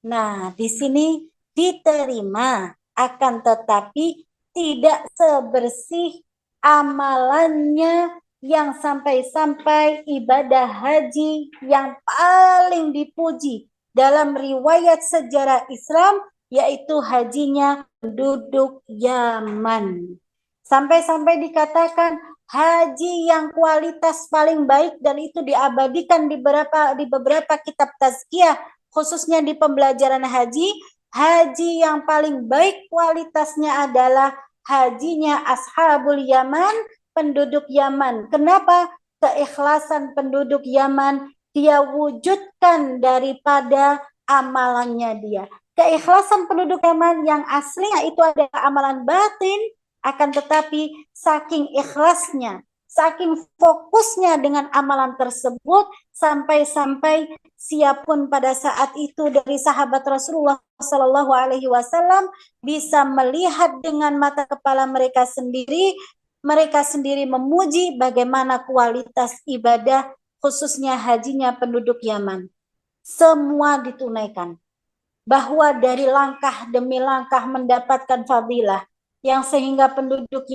Nah, di sini diterima, akan tetapi tidak sebersih amalannya yang sampai-sampai ibadah haji yang paling dipuji dalam riwayat sejarah Islam, yaitu hajinya penduduk Yaman. Sampai-sampai dikatakan haji yang kualitas paling baik, dan itu diabadikan di beberapa kitab tazkiyah, khususnya di pembelajaran haji. Haji yang paling baik kualitasnya adalah hajinya ashabul Yaman, penduduk Yaman. Kenapa? Keikhlasan penduduk Yaman dia wujudkan daripada amalannya dia. Keikhlasan penduduk Yaman yang aslinya itu adalah amalan batin, akan tetapi saking ikhlasnya, saking fokusnya dengan amalan tersebut, sampai-sampai siapun pada saat itu dari sahabat Rasulullah Shallallahu Alaihi Wasallam bisa melihat dengan mata kepala mereka sendiri memuji bagaimana kualitas ibadah khususnya hajinya penduduk Yaman. Semua ditunaikan, bahwa dari langkah demi langkah mendapatkan fadilah, yang sehingga penduduk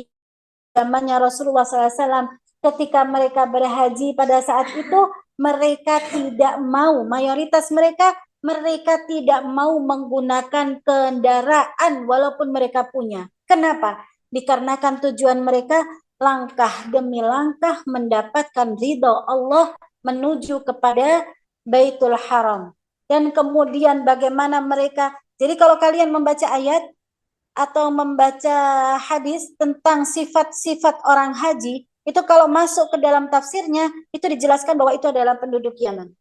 zamannya Rasulullah SAW ketika mereka berhaji pada saat itu, mereka tidak mau, mayoritas mereka tidak mau menggunakan kendaraan walaupun mereka punya. Kenapa? Dikarenakan tujuan mereka langkah demi langkah mendapatkan ridho Allah menuju kepada Baitul Haram. Dan kemudian bagaimana mereka, jadi kalau kalian membaca ayat atau membaca hadis tentang sifat-sifat orang haji, itu kalau masuk ke dalam tafsirnya, itu dijelaskan bahwa itu adalah penduduk Yaman.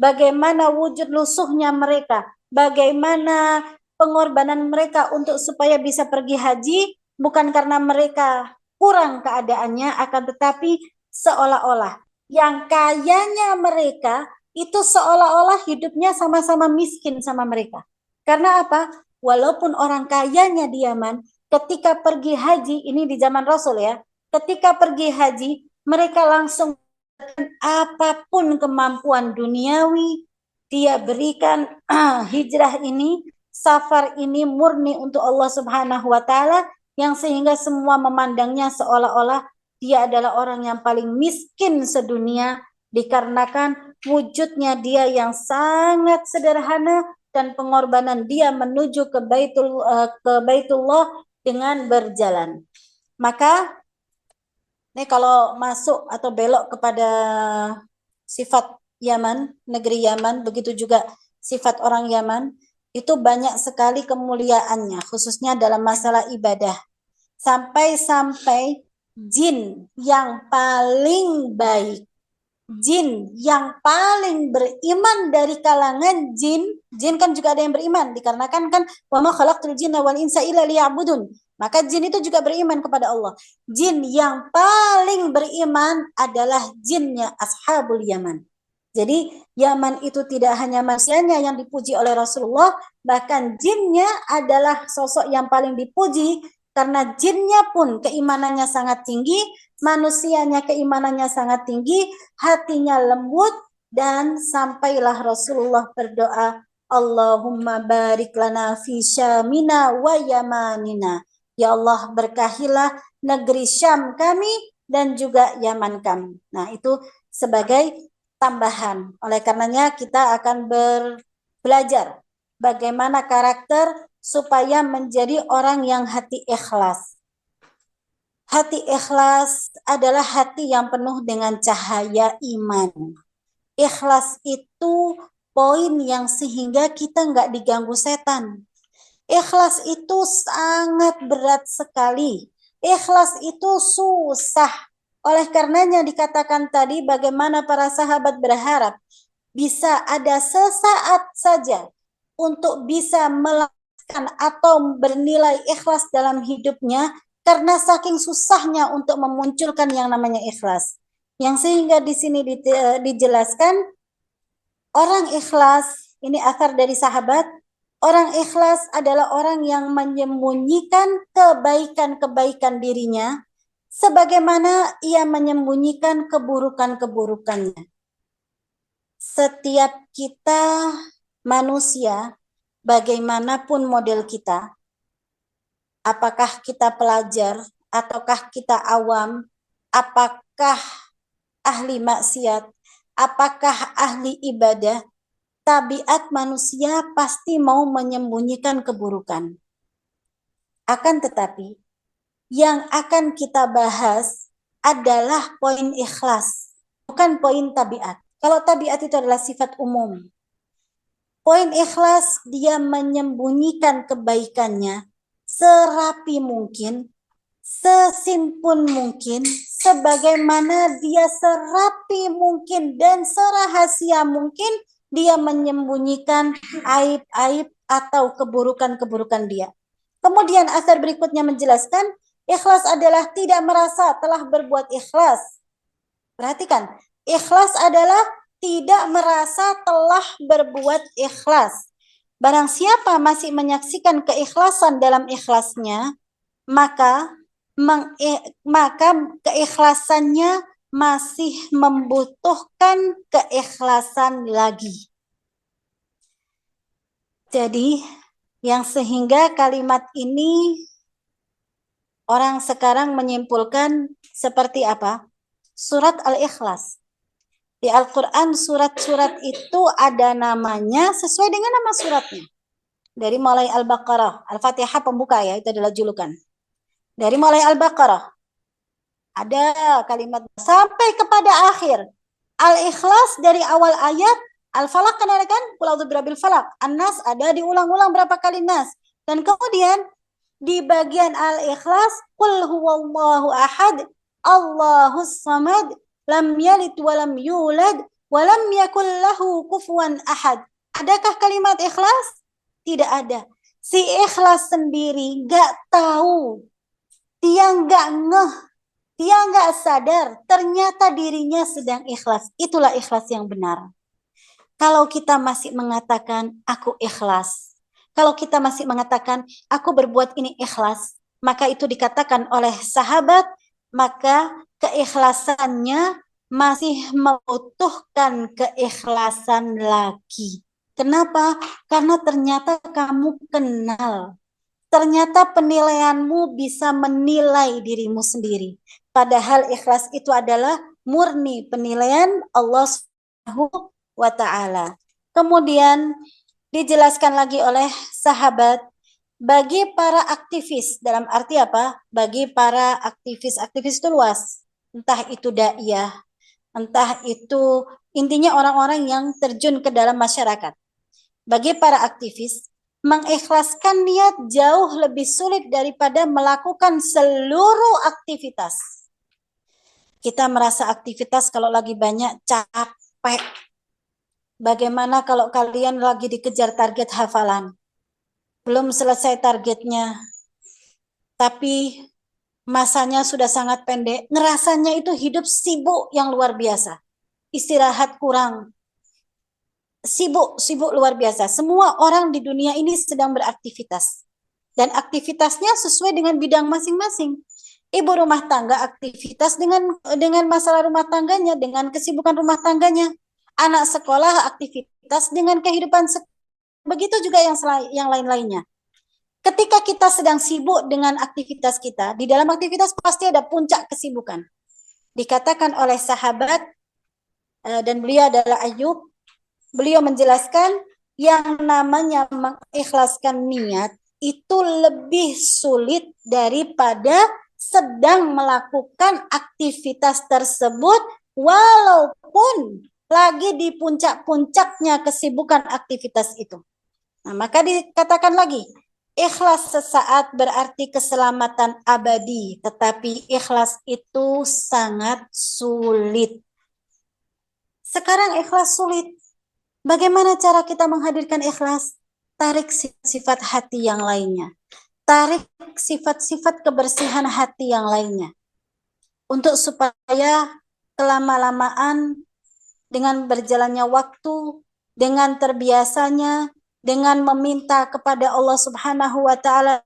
Bagaimana wujud lusuhnya mereka, bagaimana pengorbanan mereka untuk supaya bisa pergi haji, bukan karena mereka kurang keadaannya, akan tetapi seolah-olah yang kayanya mereka itu seolah-olah hidupnya sama-sama miskin sama mereka. Karena apa? Walaupun orang kayanya di Yaman, ketika pergi haji, ini di zaman Rasul ya, ketika pergi haji, mereka langsung apapun kemampuan duniawi, dia berikan hijrah ini, safar ini murni untuk Allah Subhanahu wa Ta'ala, yang sehingga semua memandangnya seolah-olah dia adalah orang yang paling miskin sedunia, dikarenakan wujudnya dia yang sangat sederhana dan pengorbanan dia menuju ke Baitullah dengan berjalan. Maka ini kalau masuk atau belok kepada sifat Yaman, negeri Yaman, begitu juga sifat orang Yaman, itu banyak sekali kemuliaannya, khususnya dalam masalah ibadah. Sampai-sampai jin yang paling baik, jin yang paling beriman dari kalangan jin kan juga ada yang beriman, dikarenakan kan wa ma khalaqtul jinna wal insa illa liya'budun. Maka jin itu juga beriman kepada Allah. Jin yang paling beriman adalah jinnya ashabul Yaman. Jadi Yaman itu tidak hanya manusianya yang dipuji oleh Rasulullah, bahkan jinnya adalah sosok yang paling dipuji, karena jinnya pun keimanannya sangat tinggi, manusianya keimanannya sangat tinggi, hatinya lembut, dan sampailah Rasulullah berdoa, Allahumma barik lana fi syamina wa yamanina. Ya Allah, berkahilah negeri Syam kami dan juga Yaman kami. Nah, itu sebagai tambahan. Oleh karenanya kita akan belajar bagaimana karakter supaya menjadi orang yang hati ikhlas. Hati ikhlas adalah hati yang penuh dengan cahaya iman. Ikhlas itu poin yang sehingga kita nggak diganggu setan. Ikhlas itu sangat berat sekali. Ikhlas itu susah. Oleh karenanya dikatakan tadi bagaimana para sahabat berharap bisa ada sesaat saja untuk bisa melakukan atau bernilai ikhlas dalam hidupnya karena saking susahnya untuk memunculkan yang namanya ikhlas. Yang sehingga di sini dijelaskan orang ikhlas, ini asar dari sahabat, orang ikhlas adalah orang yang menyembunyikan kebaikan-kebaikan dirinya sebagaimana ia menyembunyikan keburukan-keburukannya. Setiap kita manusia, bagaimanapun model kita, apakah kita pelajar, ataukah kita awam, apakah ahli maksiat, apakah ahli ibadah, tabiat manusia pasti mau menyembunyikan keburukan. Akan tetapi, yang akan kita bahas adalah poin ikhlas, bukan poin tabiat. Kalau tabiat itu adalah sifat umum. Poin ikhlas, dia menyembunyikan kebaikannya serapi mungkin, sesimpun mungkin, sebagaimana dia serapi mungkin dan serahasia mungkin dia menyembunyikan aib-aib atau keburukan-keburukan dia. Kemudian asar berikutnya menjelaskan, ikhlas adalah tidak merasa telah berbuat ikhlas. Perhatikan, ikhlas adalah tidak merasa telah berbuat ikhlas. Barang siapa masih menyaksikan keikhlasan dalam ikhlasnya, maka keikhlasannya masih membutuhkan keikhlasan lagi. Jadi, yang sehingga kalimat ini orang sekarang menyimpulkan seperti apa? Surat Al-Ikhlas. Di Al-Quran surat-surat itu ada namanya sesuai dengan nama suratnya. Dari mulai Al-Baqarah, Al-Fatihah pembuka ya, itu adalah julukan. Dari mulai Al-Baqarah, ada kalimat sampai kepada akhir. Al-Ikhlas dari awal ayat, Al-Falaq kan ada kan? Qul a'udzu birabbil falaq. An-Nas ada diulang-ulang berapa kali Nas. Dan kemudian di bagian Al-Ikhlas, Qul huwallahu ahad, Allahus samad, lam yalid wa lam yulad, wa lam yakul lahu kufuwan ahad. Adakah kalimat ikhlas? Tidak ada. Si ikhlas sendiri gak tahu. Dia gak ngeh. Dia gak sadar. Ternyata dirinya sedang ikhlas. Itulah ikhlas yang benar. Kalau kita masih mengatakan, aku ikhlas. Kalau kita masih mengatakan, aku berbuat ini ikhlas. Maka itu dikatakan oleh sahabat, maka keikhlasannya masih membutuhkan keikhlasan lagi. Kenapa? Karena ternyata kamu kenal. Ternyata penilaianmu bisa menilai dirimu sendiri. Padahal ikhlas itu adalah murni penilaian Allah Subhanahu wa ta'ala. Kemudian dijelaskan lagi oleh sahabat, bagi para aktivis, dalam arti apa? Bagi para aktivis itu luas. Entah itu daiyah, entah itu intinya orang-orang yang terjun ke dalam masyarakat. Bagi para aktivis, mengikhlaskan niat jauh lebih sulit daripada melakukan seluruh aktivitas. Kita merasa aktivitas kalau lagi banyak capek. Bagaimana kalau kalian lagi dikejar target hafalan? Belum selesai targetnya, tapi masanya sudah sangat pendek. Ngerasanya itu hidup sibuk yang luar biasa. Istirahat kurang. Sibuk luar biasa. Semua orang di dunia ini sedang beraktivitas. Dan aktivitasnya sesuai dengan bidang masing-masing. Ibu rumah tangga aktivitas dengan masalah rumah tangganya, dengan kesibukan rumah tangganya. Anak sekolah aktivitas dengan kehidupan sekolah. Begitu juga yang lain-lainnya. Ketika kita sedang sibuk dengan aktivitas kita, di dalam aktivitas pasti ada puncak kesibukan. Dikatakan oleh sahabat, dan beliau adalah Ayub, beliau menjelaskan yang namanya mengikhlaskan niat itu lebih sulit daripada sedang melakukan aktivitas tersebut walaupun lagi di puncak-puncaknya kesibukan aktivitas itu. Nah, maka dikatakan lagi, ikhlas sesaat berarti keselamatan abadi, tetapi ikhlas itu sangat sulit. Sekarang ikhlas sulit. Bagaimana cara kita menghadirkan ikhlas? Tarik sifat hati yang lainnya. Tarik sifat-sifat kebersihan hati yang lainnya. Untuk supaya kelama-lamaan dengan berjalannya waktu, dengan terbiasanya, dengan meminta kepada Allah Subhanahu wa taala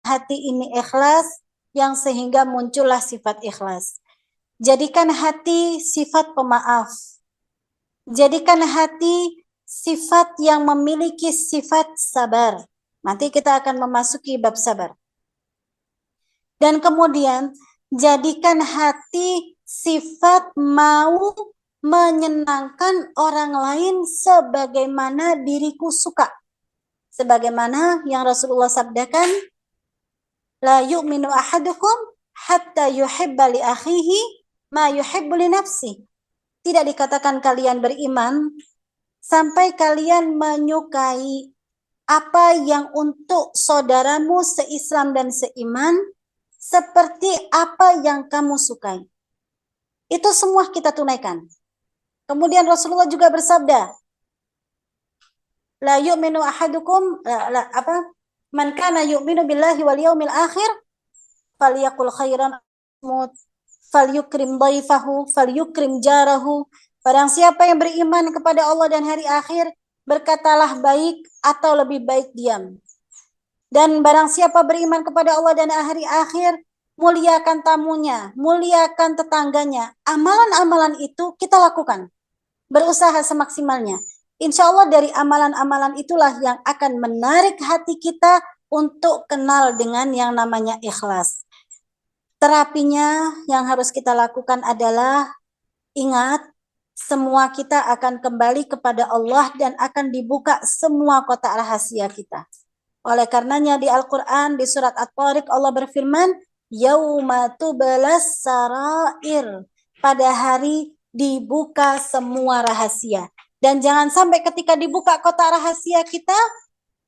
hati ini ikhlas, yang sehingga muncullah sifat ikhlas. Jadikan hati sifat pemaaf. Jadikan hati sifat yang memiliki sifat sabar. Nanti kita akan memasuki bab sabar. Dan kemudian jadikan hati sifat mau menyenangkan orang lain sebagaimana diriku suka. Sebagaimana yang Rasulullah sabdakan, la yu'minu ahadukum hatta yuhibba li akhihi ma yuhibbu li nafsihi. Tidak dikatakan kalian beriman sampai kalian menyukai apa yang untuk saudaramu seislam dan seiman seperti apa yang kamu sukai. Itu semua kita tunaikan. Kemudian Rasulullah juga bersabda, la yu'minu ahadukum man kana yu'minu billahi wal yaumil akhir falyaqul khairan falyukrim dhaifahu falyukrim jarahu. Barang siapa yang beriman kepada Allah dan hari akhir, berkatalah baik atau lebih baik diam. Dan barang siapa beriman kepada Allah dan hari akhir, muliakan tamunya, muliakan tetangganya. Amalan-amalan itu kita lakukan, berusaha semaksimalnya. Insya Allah dari amalan-amalan itulah yang akan menarik hati kita untuk kenal dengan yang namanya ikhlas. Terapinya yang harus kita lakukan adalah ingat, semua kita akan kembali kepada Allah dan akan dibuka semua kotak rahasia kita. Oleh karenanya di Al-Quran, di surat At-Tariq, Allah berfirman, yauma tubalas sarair. Pada hari dibuka semua rahasia. Dan jangan sampai ketika dibuka kotak rahasia kita,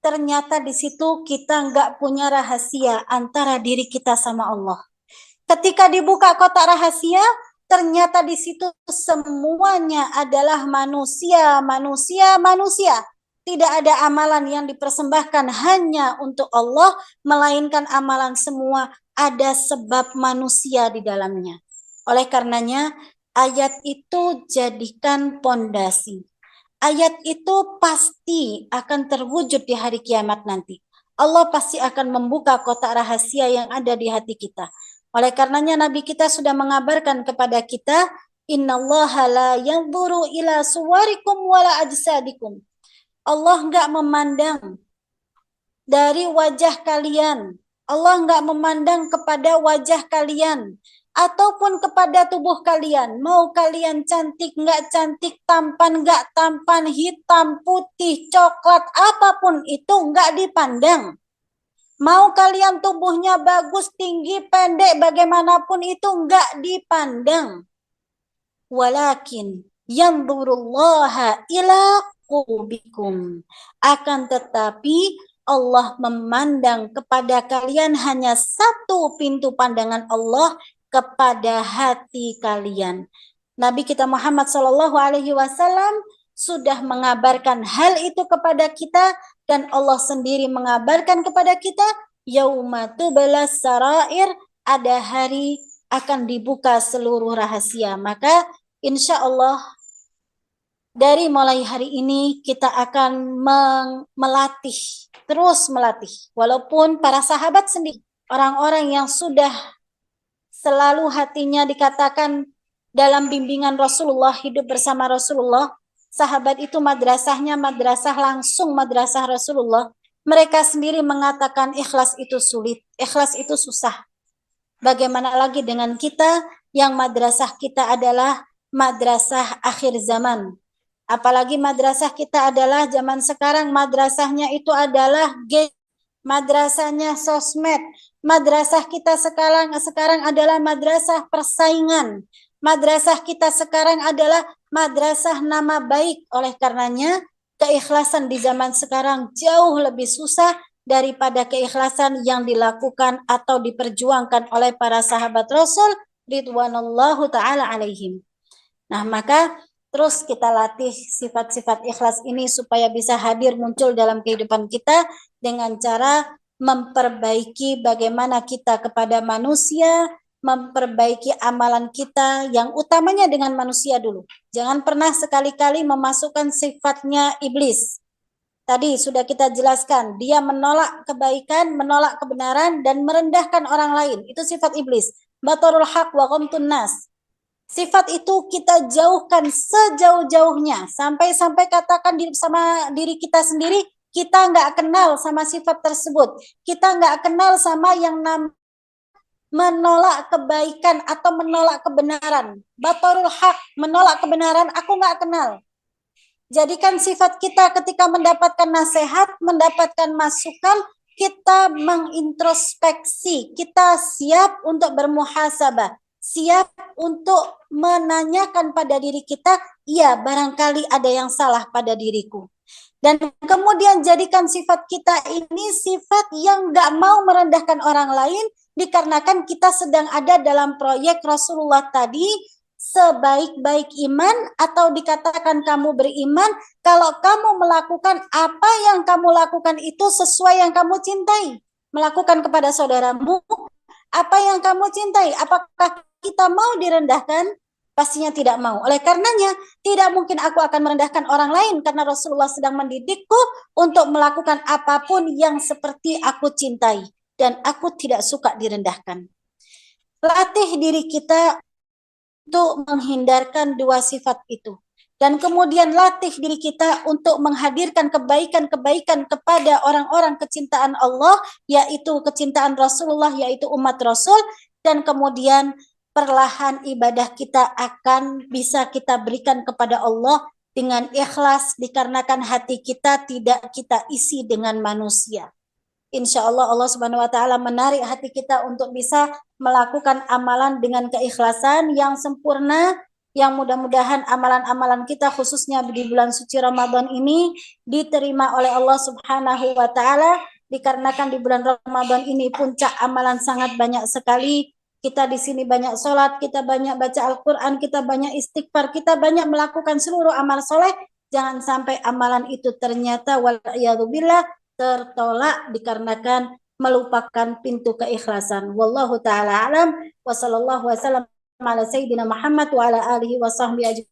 ternyata di situ kita nggak punya rahasia antara diri kita sama Allah. Ketika dibuka kotak rahasia, ternyata di situ semuanya adalah manusia. Tidak ada amalan yang dipersembahkan hanya untuk Allah, melainkan amalan semua ada sebab manusia di dalamnya. Oleh karenanya, ayat itu jadikan pondasi. Ayat itu pasti akan terwujud di hari kiamat nanti. Allah pasti akan membuka kotak rahasia yang ada di hati kita. Oleh karenanya Nabi kita sudah mengabarkan kepada kita, innallaha la yanzuru ila suwarikum wala ajsadikum. Allah enggak memandang dari wajah kalian. Allah enggak memandang kepada wajah kalian ataupun kepada tubuh kalian. Mau kalian cantik enggak cantik, tampan enggak tampan, hitam, putih, coklat, apapun itu enggak dipandang. Mau kalian tubuhnya bagus, tinggi, pendek, bagaimanapun itu enggak dipandang. Walakin yanzurullaha ila qulubikum. Akan tetapi Allah memandang kepada kalian hanya satu pintu pandangan Allah, kepada hati kalian. Nabi kita Muhammad SAW sudah mengabarkan hal itu kepada kita, dan Allah sendiri mengabarkan kepada kita, yauma tubalas sarair, ada hari akan dibuka seluruh rahasia. Maka insya Allah dari mulai hari ini kita akan melatih, terus melatih. Walaupun para sahabat sendiri, orang-orang yang sudah selalu hatinya dikatakan dalam bimbingan Rasulullah, hidup bersama Rasulullah, sahabat itu madrasahnya madrasah langsung madrasah Rasulullah. Mereka sendiri mengatakan ikhlas itu sulit, ikhlas itu susah. Bagaimana lagi dengan kita yang madrasah kita adalah madrasah akhir zaman. Apalagi madrasah kita adalah zaman sekarang, madrasahnya itu adalah madrasahnya sosmed. Madrasah kita sekarang adalah madrasah persaingan. Madrasah kita sekarang adalah madrasah nama baik. Oleh karenanya, keikhlasan di zaman sekarang jauh lebih susah daripada keikhlasan yang dilakukan atau diperjuangkan oleh para sahabat Rasul ridwanullahu ta'ala alaihim. Nah, maka Terus kita latih sifat-sifat ikhlas ini supaya bisa hadir muncul dalam kehidupan kita dengan cara memperbaiki bagaimana kita kepada manusia, memperbaiki amalan kita yang utamanya dengan manusia dulu. Jangan pernah sekali-kali memasukkan sifatnya iblis. Tadi sudah kita jelaskan, dia menolak kebaikan, menolak kebenaran, dan merendahkan orang lain. Itu sifat iblis. Batarul haq wa ghamtun nas. Sifat itu kita jauhkan sejauh-jauhnya. Sampai-sampai katakan sama diri kita sendiri, kita nggak kenal sama sifat tersebut. Kita nggak kenal sama yang menolak kebaikan atau menolak kebenaran. Batarul haq, menolak kebenaran, aku nggak kenal. Jadikan sifat kita ketika mendapatkan nasihat, mendapatkan masukan, kita mengintrospeksi, kita siap untuk bermuhasabah, siap untuk menanyakan pada diri kita, iya barangkali ada yang salah pada diriku. Dan kemudian jadikan sifat kita ini sifat yang gak mau merendahkan orang lain, dikarenakan kita sedang ada dalam proyek Rasulullah tadi, sebaik-baik iman atau dikatakan kamu beriman kalau kamu melakukan apa yang kamu lakukan itu sesuai yang kamu cintai. Melakukan kepada saudaramu apa yang kamu cintai. Apakah kita mau direndahkan? Pastinya tidak mau. Oleh karenanya, tidak mungkin aku akan merendahkan orang lain karena Rasulullah sedang mendidikku untuk melakukan apapun yang seperti aku cintai. Dan aku tidak suka direndahkan. Latih diri kita untuk menghindarkan dua sifat itu. Dan kemudian latih diri kita untuk menghadirkan kebaikan-kebaikan kepada orang-orang kecintaan Allah, yaitu kecintaan Rasulullah, yaitu umat Rasul. Dan kemudian perlahan ibadah kita akan bisa kita berikan kepada Allah dengan ikhlas, dikarenakan hati kita tidak kita isi dengan manusia. Insya Allah Allah Subhanahu wa Ta'ala menarik hati kita untuk bisa melakukan amalan dengan keikhlasan yang sempurna, yang mudah-mudahan amalan-amalan kita khususnya di bulan suci Ramadan ini diterima oleh Allah Subhanahu wa Ta'ala, dikarenakan di bulan Ramadan ini puncak amalan sangat banyak sekali. Kita di sini banyak sholat, kita banyak baca Al-Quran, kita banyak istighfar, kita banyak melakukan seluruh amal soleh. Jangan sampai amalan itu ternyata wal'iyadzubillah tertolak dikarenakan melupakan pintu keikhlasan. Wallahu taala alam wa sallallahu wasallam ala sayyidina Muhammad wa ala alihi wa sahbihi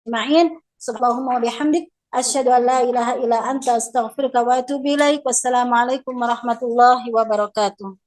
ajma'in. Subhanallah wa bihamdik asyhadu an la ilaha illa anta astaghfiruka wa atubu ilaik. Wassalamualaikum warahmatullahi wabarakatuh.